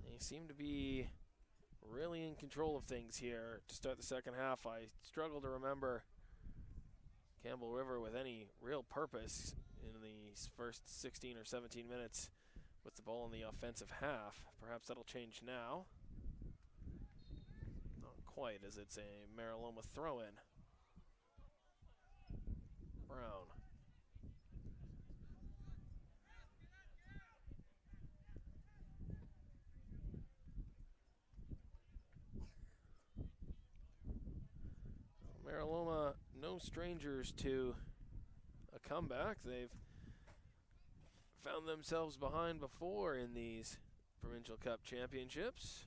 they seem to be really in control of things here to start the second half. I struggle to remember Campbell River with any real purpose in the first 16 or 17 minutes with the ball in the offensive half. Perhaps that'll change now. Not quite, as it's a Meraloma throw-in. Brown. Meraloma, no strangers to a comeback. They've found themselves behind before in these Provincial Cup championships.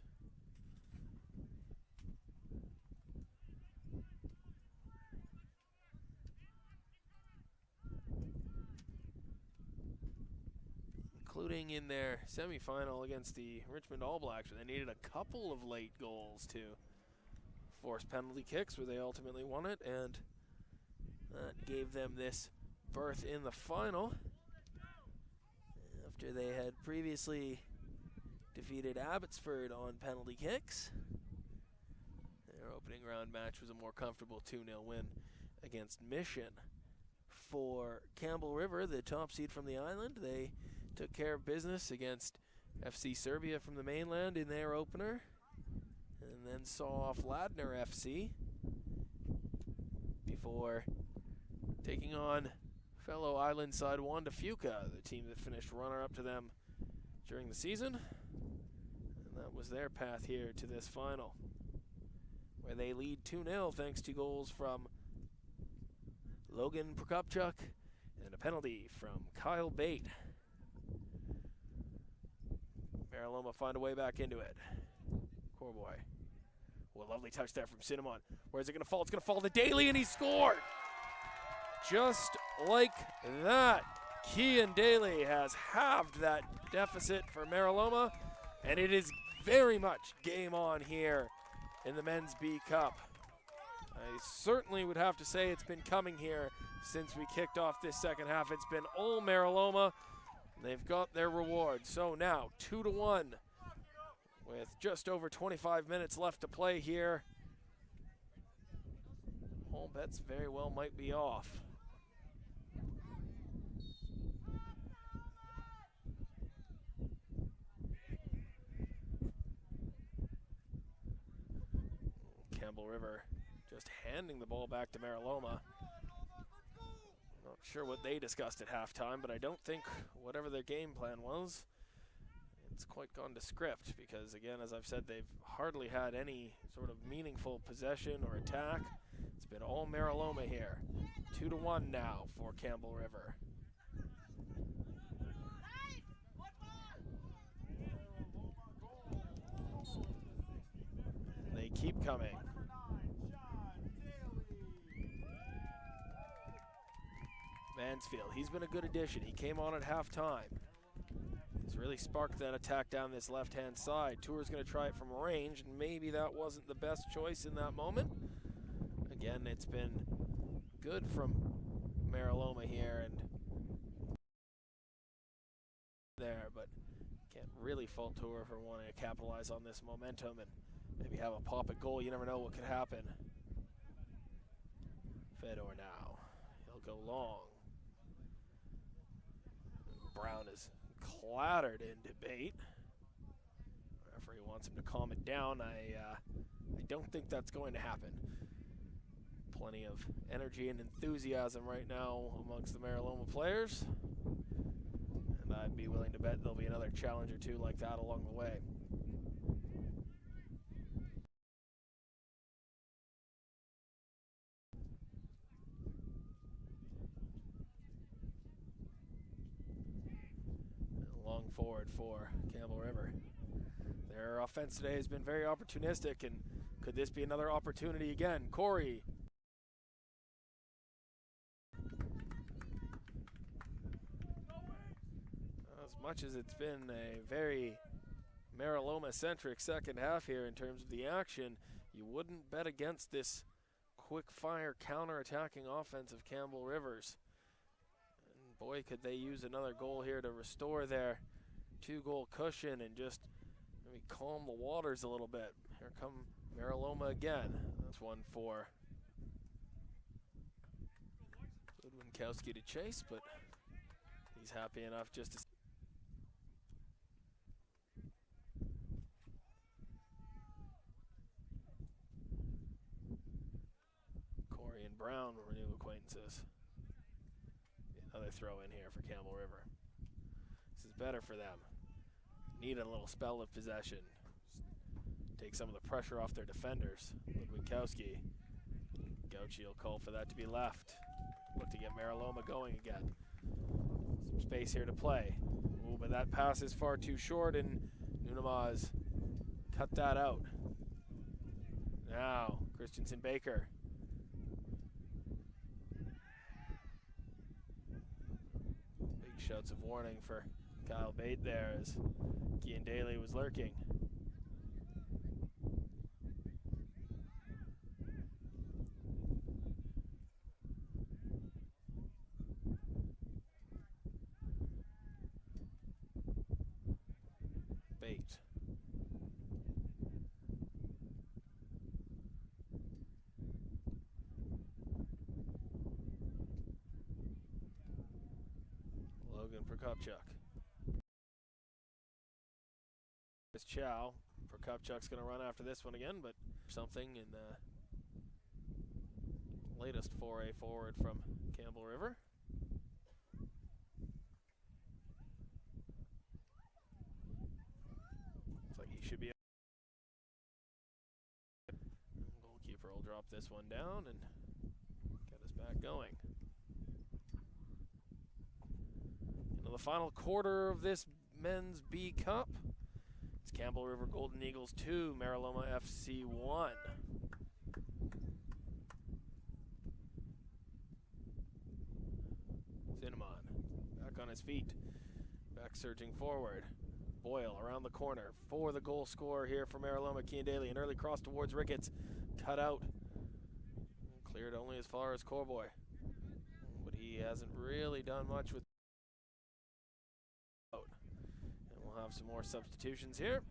Including in their semifinal against the Richmond All Blacks, where they needed a couple of late goals to force penalty kicks, where they ultimately won it, and that gave them this berth in the final after they had previously defeated Abbotsford on penalty kicks. Their opening round match was a more comfortable 2-0 win against Mission. For Campbell River, the top seed from the island, they took care of business against FC Serbia from the mainland in their opener, and then saw off Ladner FC before taking on fellow island side Wanda Fuca, the team that finished runner-up to them during the season. And that was their path here to this final, where they lead 2-0 thanks to goals from Logan Prokopchuk and a penalty from Kyle Bate. Meraloma find a way back into it. Corboy. Well, a lovely touch there from Cinnamon. Where's it going to fall? It's going to fall to Daly, and he scored! Just like that, Kean Daly has halved that deficit for Meraloma, and it is very much game on here in the Men's B Cup. I certainly would have to say it's been coming here since we kicked off this second half. It's been all Meraloma. They've got their reward. So now 2-1 with just over 25 minutes left to play here. All bets very well might be off. Campbell River just handing the ball back to Meraloma. Not sure what they discussed at halftime, but I don't think whatever their game plan was, it's quite gone to script, because again, as I've said, they've hardly had any sort of meaningful possession or attack. It's been all Meraloma here. 2-1 now for Campbell River. And they keep coming. Mansfield, he's been a good addition. He came on at halftime. He's really sparked that attack down this left-hand side. Tour's going to try it from range, and maybe that wasn't the best choice in that moment. Again, it's been good from Meraloma here and there, but can't really fault Tour for wanting to capitalize on this momentum and maybe have a pop at goal. You never know what could happen. Fedor now. He'll go long. Brown is clattered into Bate. Referee wants him to calm it down. I don't think that's going to happen. Plenty of energy and enthusiasm right now amongst the Meraloma players, and I'd be willing to bet there'll be another challenge or two like that along the way. Long forward for Campbell River. Their offense today has been very opportunistic, and could this be another opportunity again? Corey. As much as it's been a very Meraloma-centric second half here in terms of the action, you wouldn't bet against this quick-fire counter-attacking offense of Campbell Rivers. And boy, could they use another goal here to restore their two-goal cushion and just maybe calm the waters a little bit. Here come Meraloma again. That's one for Ludwinkowski to chase, but he's happy enough just to. Corey and Brown were new acquaintances. Another throw in here for Campbell River. This is better for them. Need a little spell of possession. Take some of the pressure off their defenders. Ludwinkowski. Gauchi will call for that to be left. Look to get Meraloma going again. Some space here to play. Ooh, but that pass is far too short, and Nunamaz cut that out. Now, Christensen Baker. Big shouts of warning for Kyle Bate there as Cian Daly was lurking. Bate. Logan Prokopchuk. It's Chow. Prokopchuk's going to run after this one again, but something in the latest foray forward from Campbell River. Looks like he should be. Goalkeeper will drop this one down and get us back going. Into the final quarter of this men's B Cup. It's Campbell River Golden Eagles 2, Meraloma FC 1. Cinnamon back on his feet, back surging forward. Boyle around the corner for the goal scorer here for Meraloma, Cian Daly. An early cross towards Ricketts, cut out. Cleared only as far as Corboy, but he hasn't really done much with. And we'll have some more substitutions here.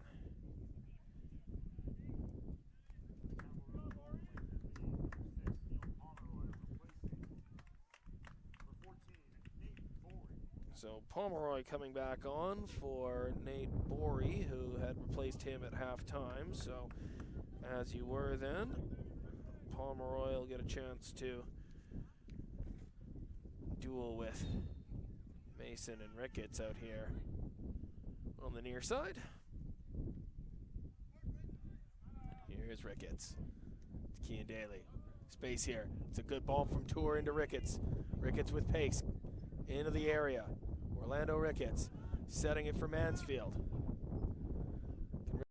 So Pomeroy coming back on for Nate Borey, who had replaced him at halftime. So as you were then, Pomeroy will get a chance to duel with Mason and Ricketts out here on the near side. Here's Ricketts. It's Cian Daly. Space here. It's a good ball from Tour into Ricketts. Ricketts with pace into the area. Orlando Ricketts setting it for Mansfield. Get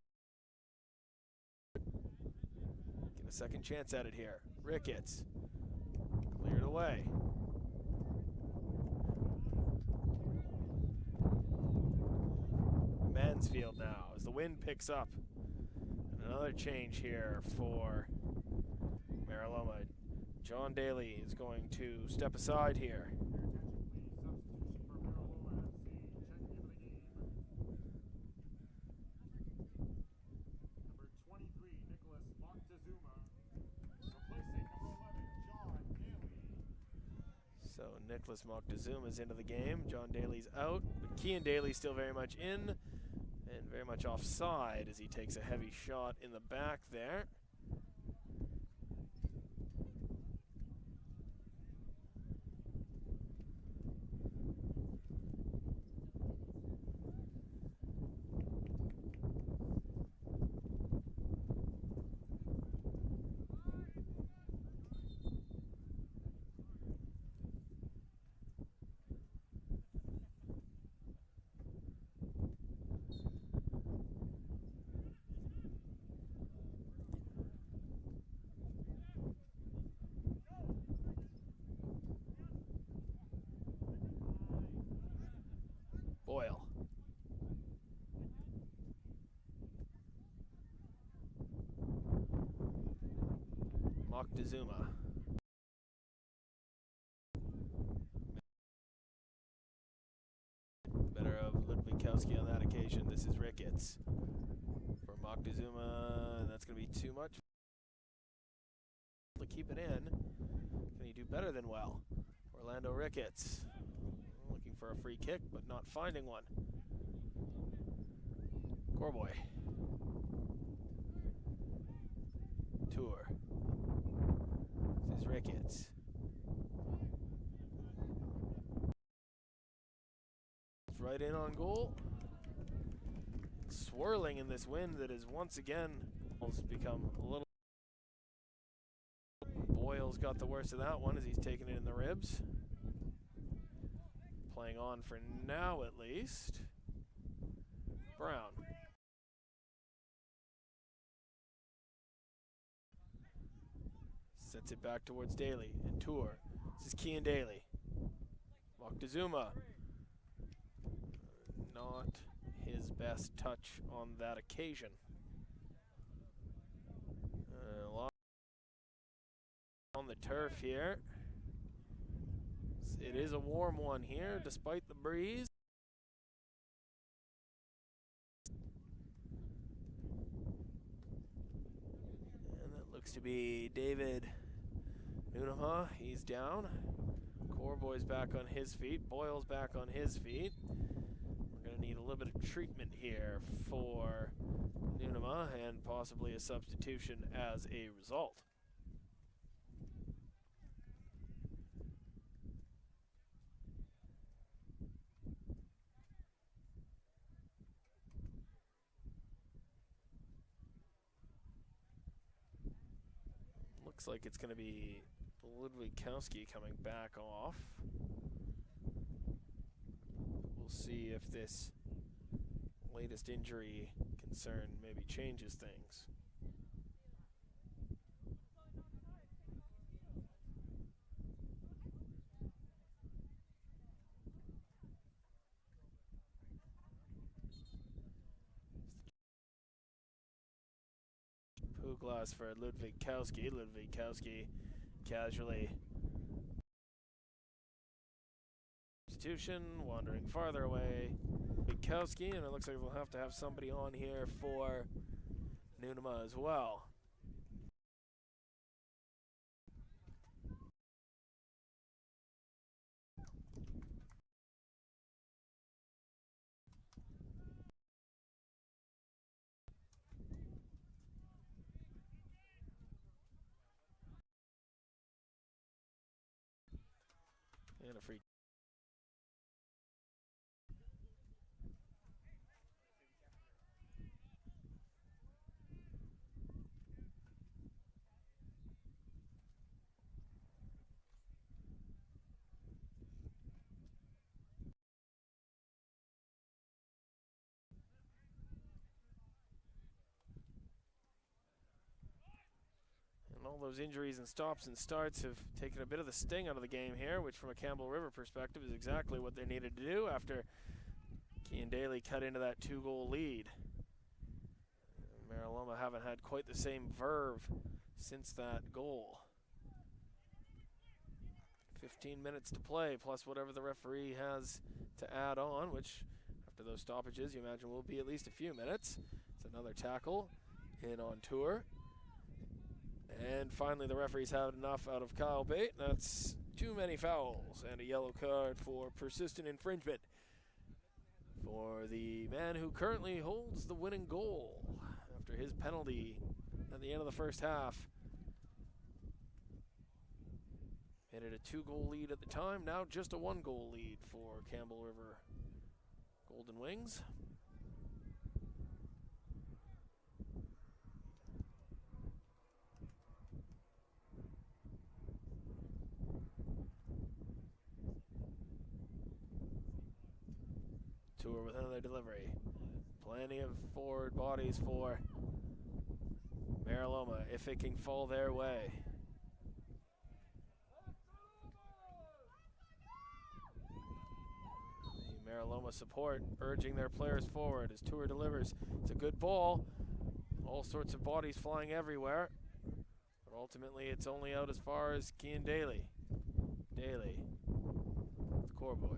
a second chance at it here. Ricketts cleared away. Mansfield now as the wind picks up. And another change here for Meraloma. John Daly is going to step aside here. So Nicholas Moctezuma is into the game. John Daly's out, but Cian Daly's still very much in and very much offside as he takes a heavy shot in the back there. Boyle Moctezuma. Better of Ludwikowski on that occasion. This is Ricketts for Moctezuma, and that's going to be too much. To keep it in. Can he do better than well? Orlando Ricketts looking for a free kick, but not finding one. Corboy. Tour. This is Ricketts. It's right in on goal. It's swirling in this wind that is once again become a little. Boyle's got the worst of that one as he's taking it in the ribs. Playing on for now at least. Brown. Sets it back towards Daly and Tour. This is Kean Daly. Moctezuma. Not his best touch on that occasion. On the turf here. It is a warm one here despite the breeze. And that looks to be David Nunema. He's down. Corboy's back on his feet. Boyle's back on his feet. We're going to need a little bit of treatment here for Nunema and possibly a substitution as a result. Looks like it's going to be Ludwikowski coming back off. We'll see if this latest injury concern maybe changes things. Glass for Ludwikowski. Ludwikowski casually. Substitution, wandering farther away. Ludwikowski, and it looks like we'll have to have somebody on here for Nunema as well. And a free. All those injuries and stops and starts have taken a bit of the sting out of the game here, which from a Campbell River perspective is exactly what they needed to do after Kean Daly cut into that 2-goal lead. Meraloma haven't had quite the same verve since that goal. 15 minutes to play, plus whatever the referee has to add on, which after those stoppages you imagine will be at least a few minutes. It's another tackle in on Tour. And finally, the referees have enough out of Kyle Bate. That's too many fouls and a yellow card for persistent infringement for the man who currently holds the winning goal after his penalty at the end of the first half. Made it a 2-goal lead at the time, now just a 1-goal lead for Campbell River Golden Wings. Tour with another delivery. Plenty of forward bodies for Meraloma if it can fall their way. The Meraloma support urging their players forward as Tour delivers. It's a good ball. All sorts of bodies flying everywhere. ultimately, it's only out as far as Kean Daly. Daly, the core boy.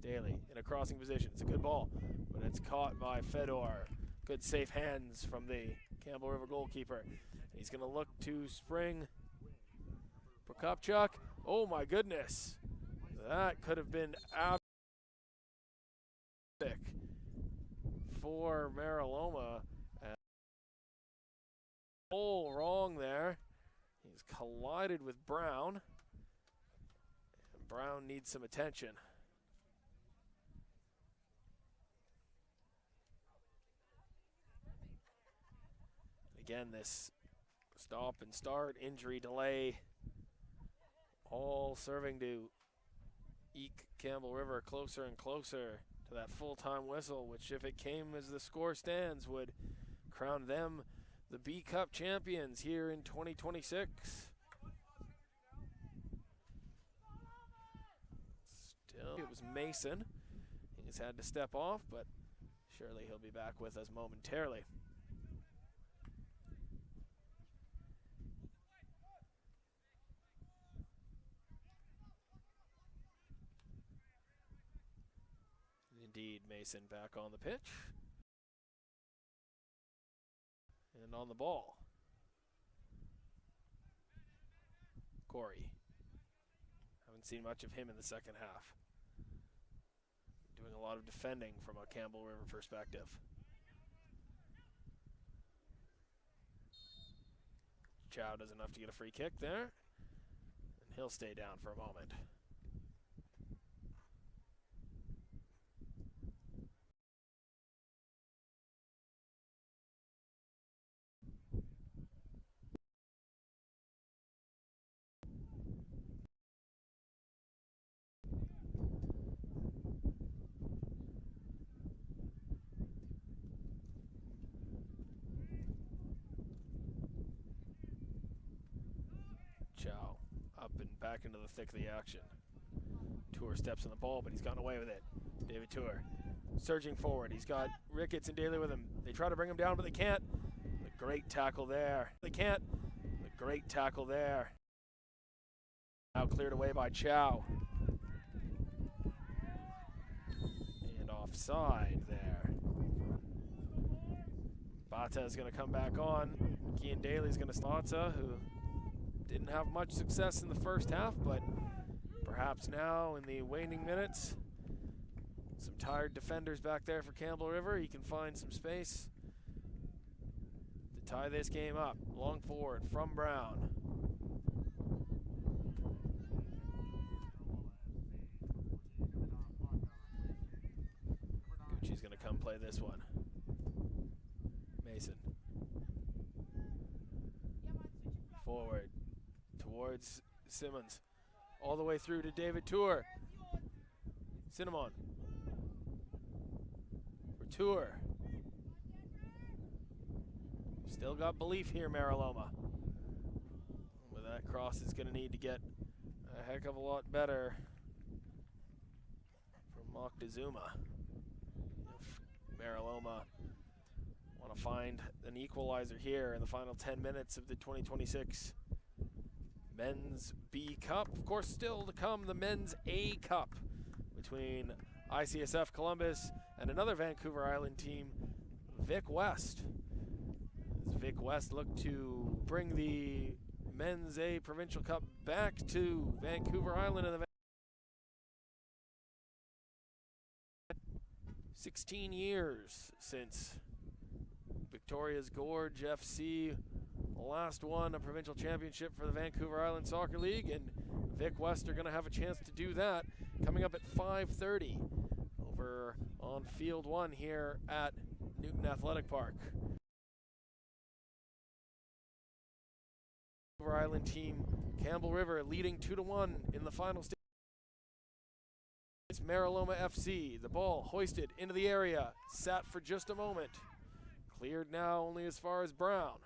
Daly in a crossing position. It's a good ball, but it's caught by Fedor. Good safe hands from the Campbell River goalkeeper. He's going to look to spring Prokopchuk. Oh my goodness. That could have been epic for Meraloma. All wrong there. He's collided with Brown. And Brown needs some attention. Again, this stop and start, injury delay, all serving to eke Campbell River closer and closer to that full-time whistle, which if it came as the score stands would crown them the B Cup champions here in 2026. Still, it was Mason. He's had to step off, but surely he'll be back with us momentarily. Indeed, Mason back on the pitch. And on the ball. Corey. Haven't seen much of him in the second half. Doing a lot of defending from a Campbell River perspective. Chow does enough to get a free kick there. And he'll stay down for a moment. Chow up and back into the thick of the action. Tour steps on the ball, but he's gotten away with it. David Tour surging forward. He's got Ricketts and Daly with him. They try to bring him down, but they can't. The great tackle there. They can't. The great tackle there. Now cleared away by Chow. And offside there. Bata is going to come back on. Kean Daly is going to Stata, who didn't have much success in the first half, but perhaps now in the waning minutes, some tired defenders back there for Campbell River. He can find some space to tie this game up. Long forward from Brown. Gucci's going to come play this one. Mason. Forward towards Simmons. All the way through to David Tour. Cinnamon. For Tour. Still got belief here, Meraloma. But that cross is going to need to get a heck of a lot better from Moctezuma. If Meraloma want to find an equalizer here in the final 10 minutes of the 2026 Men's B Cup. Of course, still to come the Men's A Cup between ICSF Columbus and another Vancouver Island team, Vic West. As Vic West look to bring the Men's A Provincial Cup back to Vancouver Island in the 16 years since Victoria's Gorge FC last won a provincial championship for the Vancouver Island Soccer League, and Vic West are going to have a chance to do that coming up at 5:30 over on Field 1 here at Newton Athletic Park. Vancouver Island team, Campbell River leading 2-1 in the final stage. It's Meraloma FC. The ball hoisted into the area, sat for just a moment. Cleared now only as far as Brown.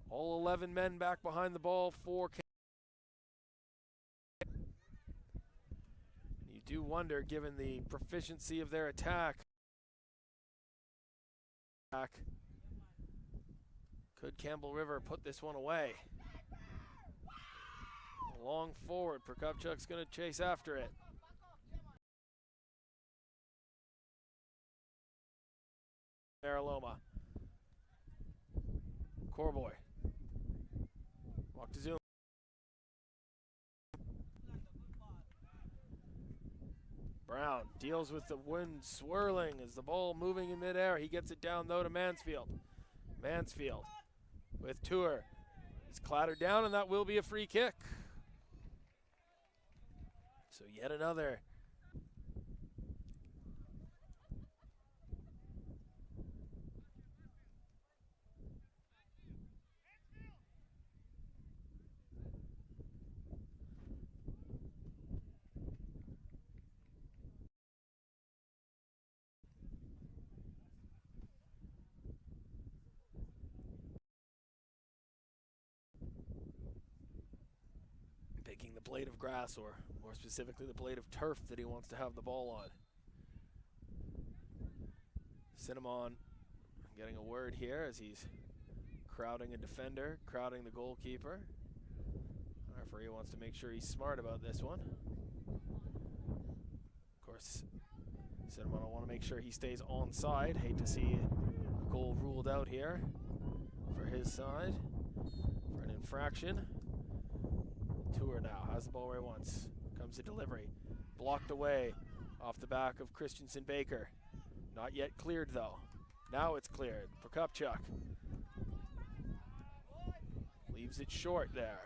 All 11 men back behind the ball for Campbell. You do wonder, given the proficiency of their attack, could Campbell River put this one away? Long forward, Prokopchuk's going to chase after it. Meraloma. Corboy. Walk to Zoom. Brown deals with the wind swirling as the ball moving in midair. He gets it down though to Mansfield. Mansfield with Tour. He's clattered down and that will be a free kick. So yet another. Picking the blade of grass, or more specifically the blade of turf that he wants to have the ball on. Cinnamon getting a word here as he's crowding a defender, crowding the goalkeeper. The referee wants to make sure he's smart about this one. Of course, Cinnamon will want to make sure he stays onside. Hate to see a goal ruled out here for his side for an infraction. Tour now has the ball where he wants. Comes the delivery. Blocked away off the back of Christensen Baker. Not yet cleared though. Now it's cleared. Prokopchuk leaves it short there.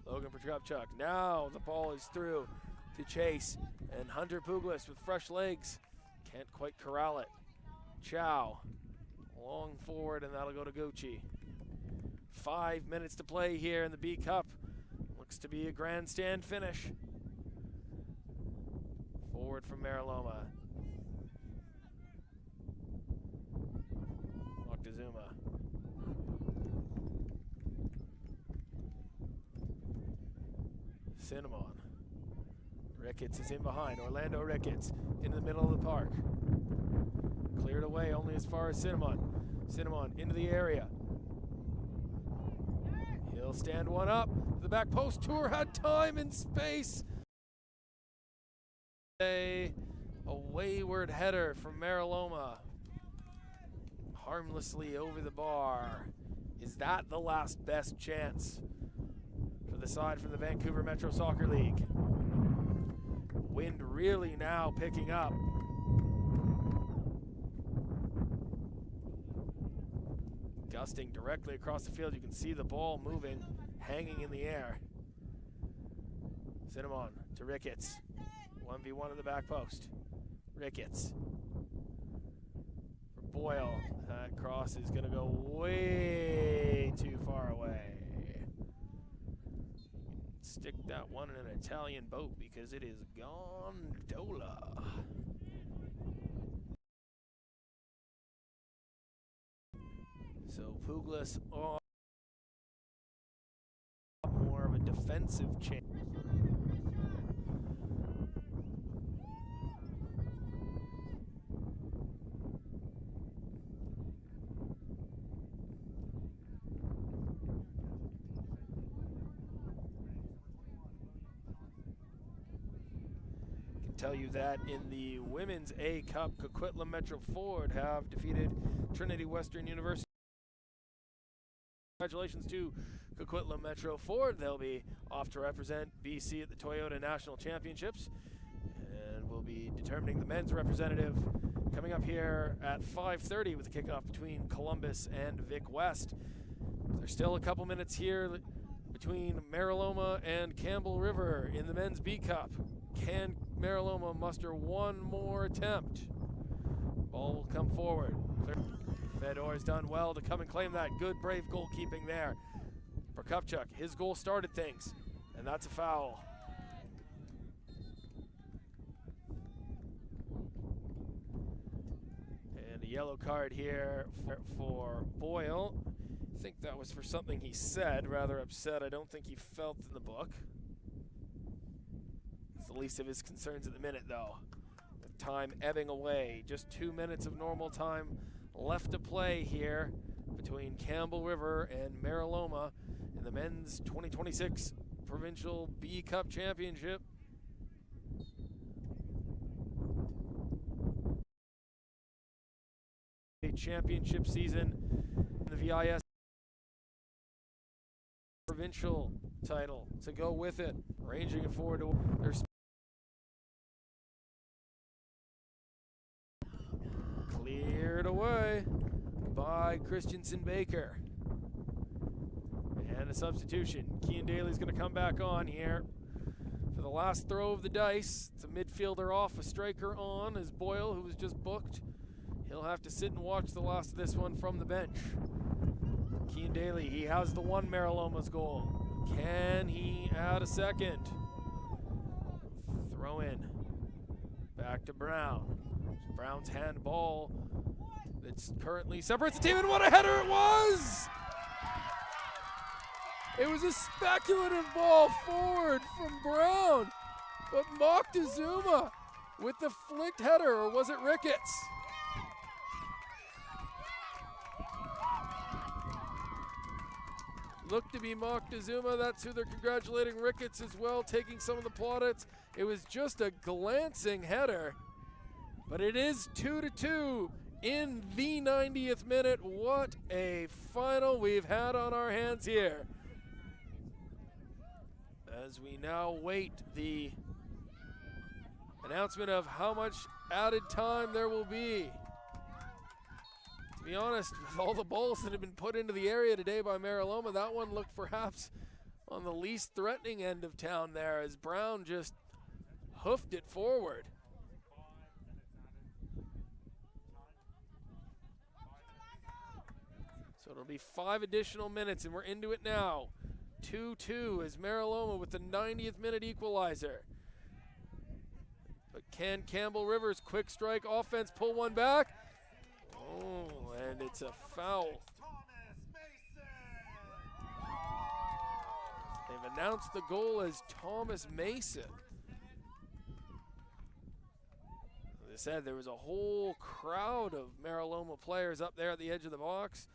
Logan Prokopchuk. Now the ball is through to Chase. And Hunter Puglis with fresh legs. Can't quite corral it. Chow. Long forward and that'll go to Gucci. 5 minutes to play here in the B Cup. Looks to be a grandstand finish. Forward from Meraloma. Moctezuma. Cinnamon. Ricketts is in behind. Orlando Ricketts in the middle of the park. Cleared away only as far as Cinnamon. Cinnamon into the area. He'll stand one up. The back post. Tour had time and space. A wayward header from Meraloma. Harmlessly over the bar. Is that the last best chance for the side from the Vancouver Metro Soccer League? Wind really now picking up. Gusting directly across the field. You can see the ball moving, hanging in the air. Cinnamon to Ricketts. 1v1 at the back post. Ricketts. For Boyle. That cross is going to go way too far away. Stick that one in an Italian boat because it is gondola. So Puglis on more of a defensive chance. Tell you that in the Women's A Cup, Coquitlam Metro Ford have defeated Trinity Western University. Congratulations to Coquitlam Metro Ford. They'll be off to represent BC at the Toyota National Championships. And we'll be determining the men's representative coming up here at 5:30 with the kickoff between Columbus and Vic West. There's still a couple minutes here between Meraloma and Campbell River in the men's B Cup. Can Meraloma muster one more attempt? Ball will come forward. Fedor's done well to come and claim that. Good, brave goalkeeping there. Prokopchuk, his goal started things, and that's a foul. And a yellow card here for Boyle. I think that was for something he said, rather upset. I don't think he felt in the book. It's the least of his concerns at the minute, though. With time ebbing away, just 2 minutes of normal time left to play here between Campbell River and Meraloma in the men's 2026 Provincial B Cup Championship. A championship season in the VIS provincial title to go with it, ranging it forward to their cleared away by Christensen Baker. And a substitution. Kean Daly's going to come back on here for the last throw of the dice. It's a midfielder off, a striker on, is Boyle, who was just booked. He'll have to sit and watch the last of this one from the bench. Kean Daly, he has the one Meraloma's goal. Can he add a second? Throw in. Back to Brown. Brown's handball that's currently separates the team, and what a header it was! It was a speculative ball forward from Brown, but Moctezuma with the flicked header, or was it Ricketts? Looked to be Moctezuma. That's who they're congratulating. Ricketts as well, taking some of the plaudits. It was just a glancing header, but it is 2-2 in the 90th minute. What a final we've had on our hands here. As we now wait the announcement of how much added time there will be. To be honest, with all the balls that have been put into the area today by Meraloma, that one looked perhaps on the least threatening end of town there, as Brown just hoofed it forward. So it'll be 5 additional minutes, and we're into it now. 2-2 as Meraloma with the 90th minute equalizer. But can Campbell Rivers' quick strike offense pull one back? Oh, and it's a foul. They've announced the goal as Thomas Mason. As I said, there was a whole crowd of Meraloma players up there at the edge of the box.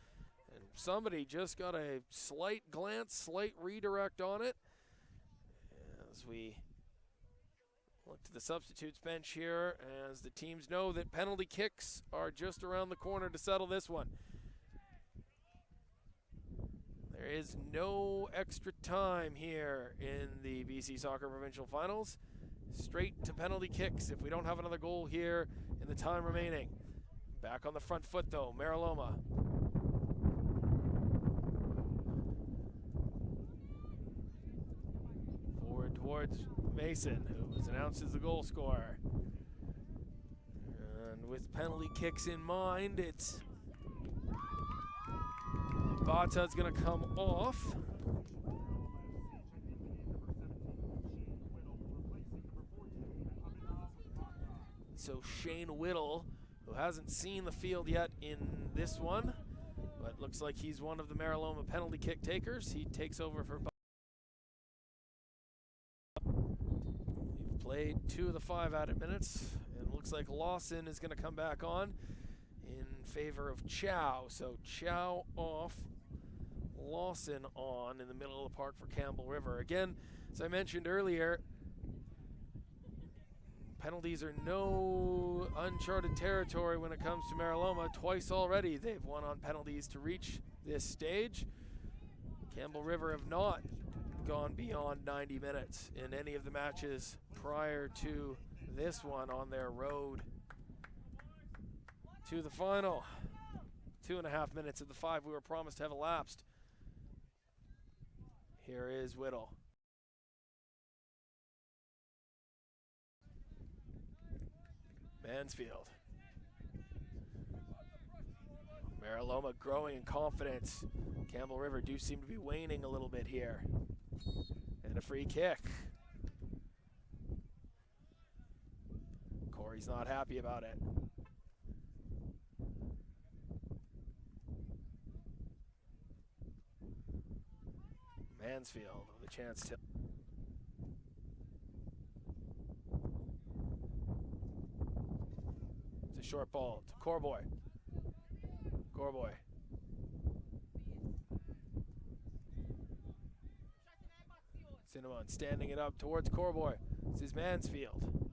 And somebody just got a slight glance, slight redirect on it. As we look to the substitutes bench here, as the teams know that penalty kicks are just around the corner to settle this one. There is no extra time here in the BC Soccer Provincial Finals. Straight to penalty kicks if we don't have another goal here in the time remaining. Back on the front foot though, Meraloma. Forward towards Mason, who was announced as the goal scorer. And with penalty kicks in mind, it's Bata's going to come off. So Shane Whittle, who hasn't seen the field yet in this one, but looks like he's one of the Meraloma penalty kick takers. He takes over for Bata. We've played 2 of the 5 added minutes, and looks like Lawson is going to come back on in favor of Chow. So Chow off, Lawson on in the middle of the park for Campbell River. Again, as I mentioned earlier, penalties are no uncharted territory when it comes to Meraloma. Twice already they've won on penalties to reach this stage. Campbell River have not gone beyond 90 minutes in any of the matches prior to this one on their road to the final. 2.5 minutes of the 5 we were promised to have elapsed. Here is Whittle. Mansfield. Meraloma growing in confidence. Campbell River do seem to be waning a little bit here. And a free kick. Corey's not happy about it. Mansfield with a chance to. It's a short ball to Corboy. Corboy. Cinnamon standing it up towards Corboy. It's his Mansfield.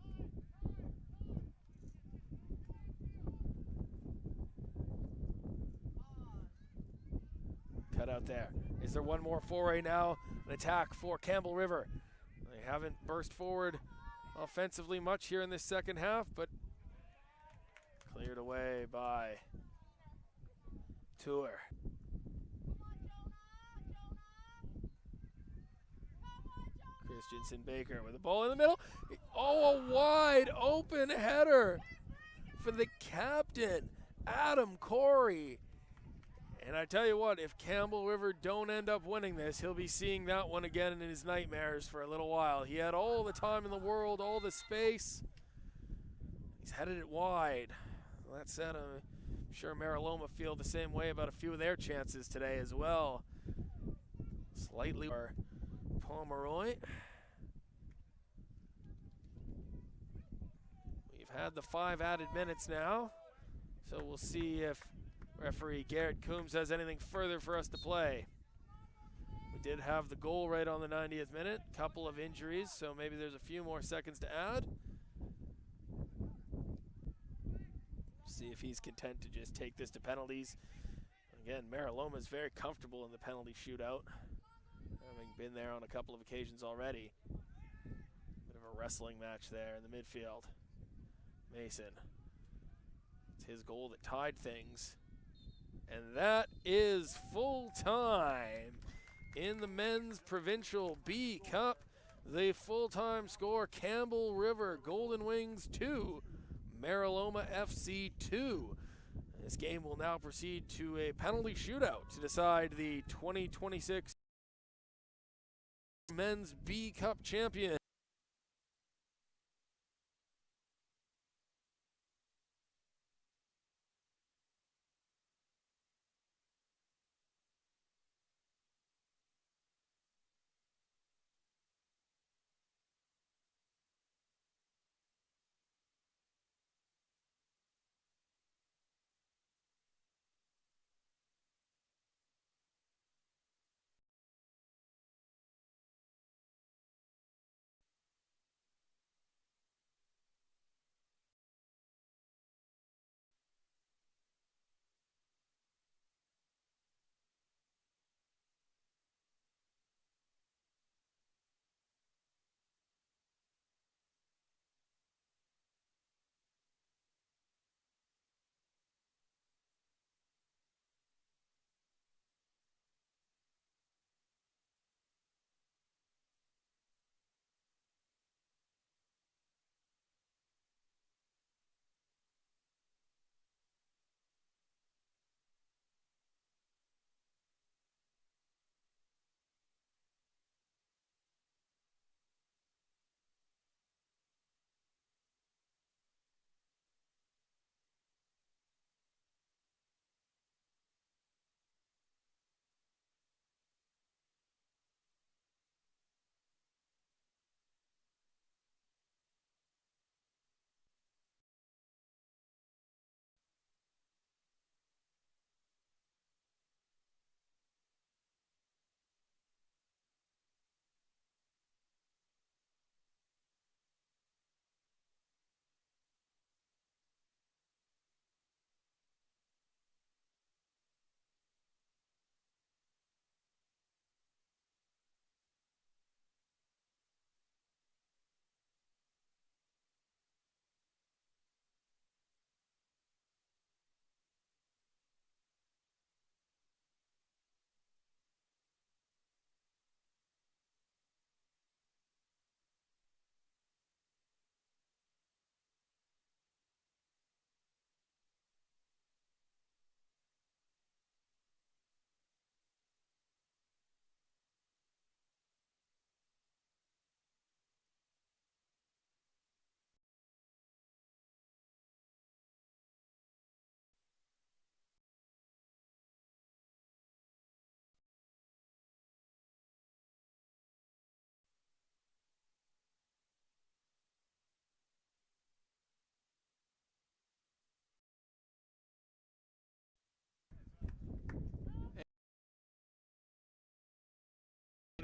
Cut out there. Is there one more foray now? An attack for Campbell River. They haven't burst forward offensively much here in this second half, but cleared away by Tour. Christensen Baker with the ball in the middle. Oh, a wide open header for the captain, Adam Corey. And I tell you what, if Campbell River don't end up winning this, he'll be seeing that one again in his nightmares for a little while. He had all the time in the world, all the space. He's headed it wide. Well, that said, I'm sure Meraloma feel the same way about a few of their chances today as well. Slightly Pomeroy. We've had the 5 added minutes now, so we'll see if referee Garrett Coombs has anything further for us to play. We did have the goal right on the 90th minute, couple of injuries, so maybe there's a few more seconds to add. See if he's content to just take this to penalties. Again, Meraloma is very comfortable in the penalty shootout, having been there on a couple of occasions already. Bit of a wrestling match there in the midfield. Mason. It's his goal that tied things. And that is full time in the Men's Provincial B Cup. The full-time score, Campbell River Golden Wings 2, Meraloma FC 2. This game will now proceed to a penalty shootout to decide the 2026 Men's B Cup champion.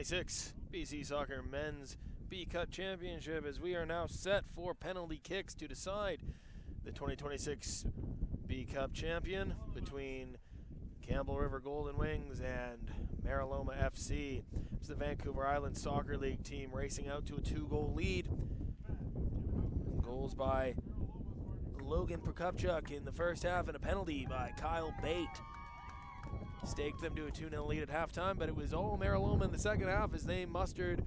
2026 BC Soccer Men's B-Cut Championship, as we are now set for penalty kicks to decide the 2026 B-Cup champion between Campbell River Golden Wings and Meraloma FC. It's the Vancouver Island Soccer League team racing out to a 2-goal lead. Goals by Logan Prokopchuk in the first half and a penalty by Kyle Bate staked them to a 2-0 lead at halftime, but it was all Meraloma in the second half as they mustered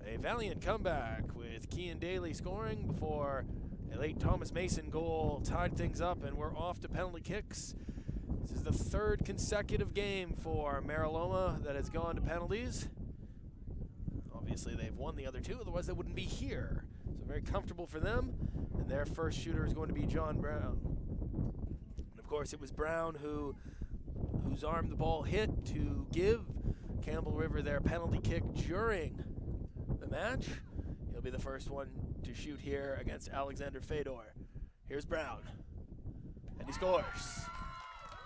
a valiant comeback with Kean Daly scoring before a late Thomas Mason goal tied things up, and we're off to penalty kicks. This is the third consecutive game for Meraloma that has gone to penalties. Obviously they've won the other two, otherwise they wouldn't be here. So very comfortable for them, and their first shooter is going to be John Brown. And of course it was Brown whose arm the ball hit to give Campbell River their penalty kick during the match. He'll be the first one to shoot here against Alexander Fedor. Here's Brown, and he scores.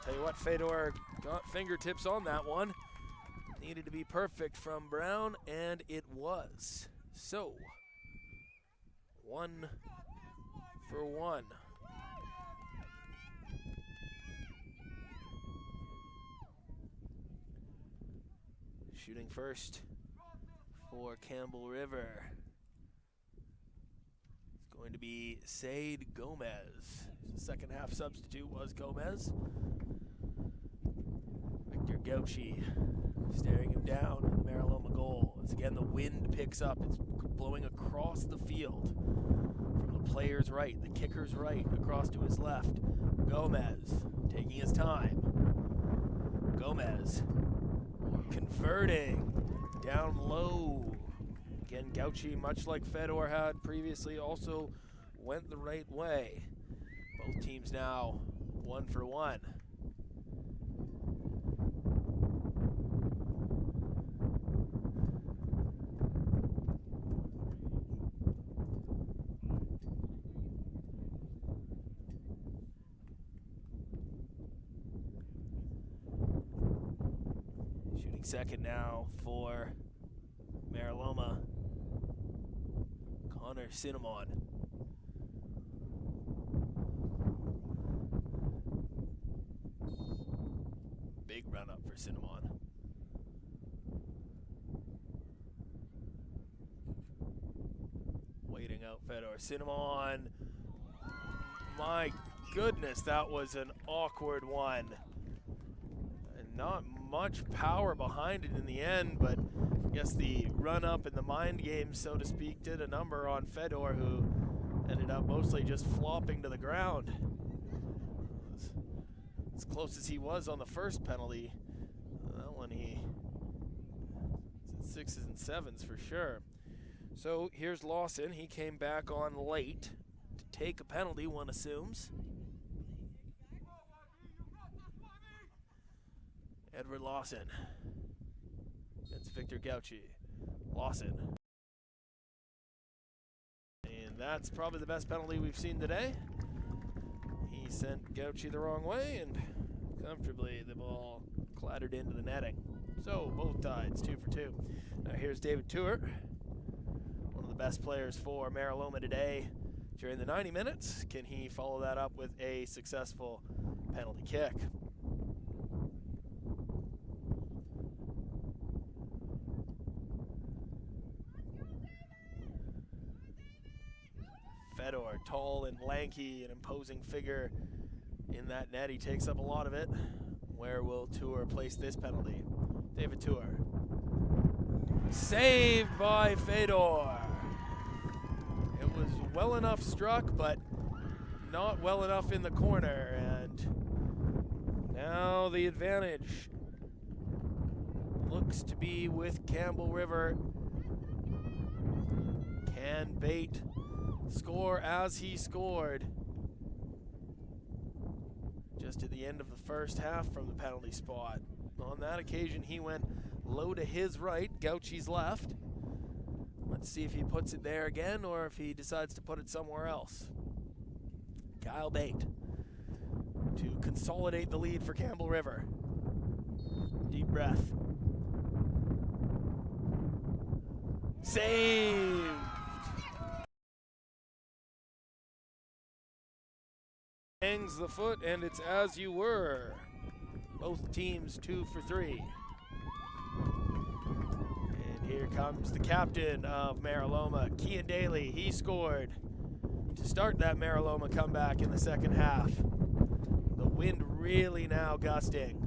Tell you what, Fedor got fingertips on that one. Needed to be perfect from Brown, and it was. So, 1 for 1. Shooting first for Campbell River. It's going to be Said Gomez. The second half substitute was Gomez. Victor Gauchi staring him down in the Meraloma goal. As again the wind picks up. It's blowing across the field from the player's right, the kicker's right, across to his left. Gomez taking his time. Gomez converting down low. Again, Gauchi, much like Fedor had previously, also went the right way. Both teams now 1 for 1. Shooting second now for Meraloma, Connor Cinnamon. Big run up for Cinnamon. Waiting out Fedor. Cinnamon. My goodness, that was an awkward one. And not much power behind it in the end, but I guess the run up and the mind game, so to speak, did a number on Fedor, who ended up mostly just flopping to the ground. As close as he was on the first penalty, that one he's at 6s and 7s for sure. So here's Lawson. He came back on late to take a penalty, one assumes. Edward Lawson against Victor Gauchi. Lawson. And that's probably the best penalty we've seen today. He sent Gauchi the wrong way, and comfortably the ball clattered into the netting. So both tides, 2 for 2. Now here's David Tuer, one of the best players for Meraloma today during the 90 minutes. Can he follow that up with a successful penalty kick? Fedor, tall and lanky, an imposing figure in that net. He takes up a lot of it. Where will Tuer place this penalty? David Tuer. Saved by Fedor. It was well enough struck, but not well enough in the corner. And now the advantage looks to be with Campbell River. Can Bate score as he scored just at the end of the first half from the penalty spot? On that occasion, he went low to his right, Gauchi's left. Let's see if he puts it there again or if he decides to put it somewhere else. Kyle Bate to consolidate the lead for Campbell River. Deep breath. Saved. Hangs the foot, and it's as you were. Both teams 2 for 3. And here comes the captain of Meraloma, Cian Daly. He scored to start that Meraloma comeback in the second half. The wind really now gusting.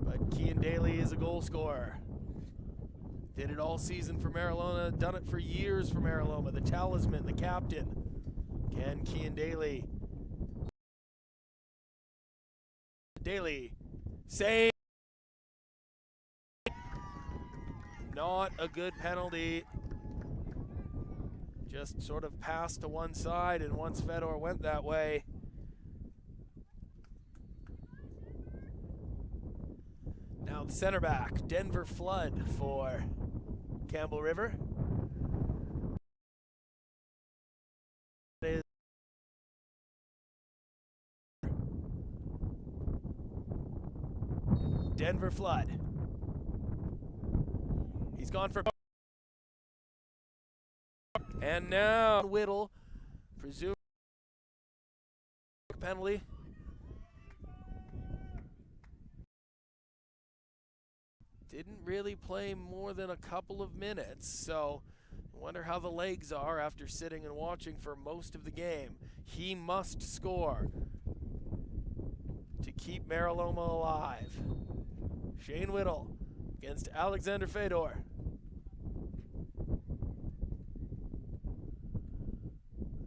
But Cian Daly is a goal scorer. Did it all season for Meraloma, done it for years for Meraloma. The talisman, the captain. Can Cian Daly. Daly, save. Not a good penalty. Just sort of passed to one side, and once Fedor went that way. Now the center back, Denver Flood for Campbell River. Denver Flood. He's gone for. And now Whittle, presume penalty. Didn't really play more than a couple of minutes, so I wonder how the legs are after sitting and watching for most of the game. He must score to keep Meraloma alive. Shane Whittle against Alexander Fedor.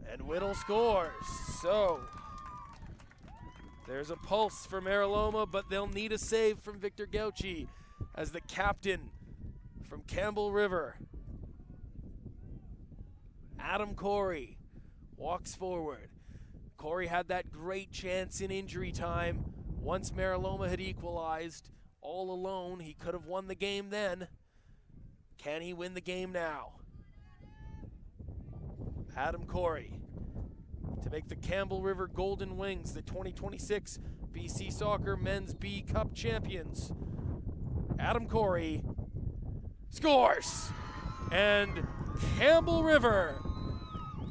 And Whittle scores. So there's a pulse for Meraloma, but they'll need a save from Victor Gauci as the captain from Campbell River. Adam Corey walks forward. Corey had that great chance in injury time. Once Meraloma had equalized, all alone, he could have won the game then. Can he win the game now? Adam Corey to make the Campbell River Golden Wings the 2026 BC Soccer Men's B Cup champions. Adam Corey scores! And Campbell River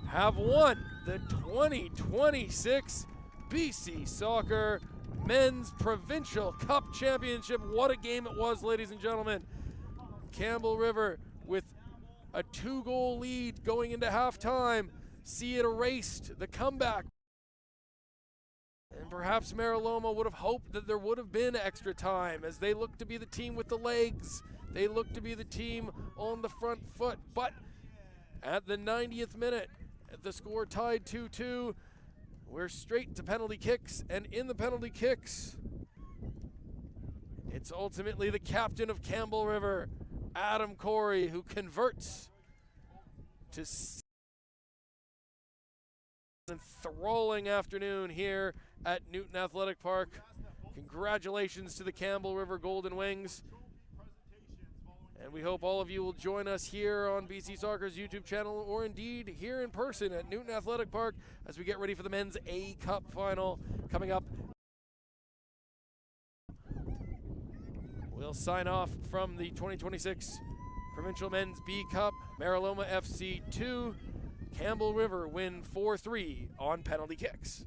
have won the 2026 BC Soccer Men's Provincial Cup Championship. What a game it was, ladies and gentlemen. Campbell River with a 2-goal lead going into halftime. See it erased, the comeback. And perhaps Meraloma would have hoped that there would have been extra time as they look to be the team with the legs. They look to be the team on the front foot. But at the 90th minute, the score tied 2-2. We're straight to penalty kicks, and in the penalty kicks, it's ultimately the captain of Campbell River, Adam Corey, who converts to an enthralling afternoon here at Newton Athletic Park. Congratulations to the Campbell River Golden Wings. And we hope all of you will join us here on BC Soccer's YouTube channel, or indeed here in person at Newton Athletic Park as we get ready for the Men's A Cup final coming up. We'll sign off from the 2026 Provincial Men's B Cup. Meraloma FC 2, Campbell River win 4-3 on penalty kicks.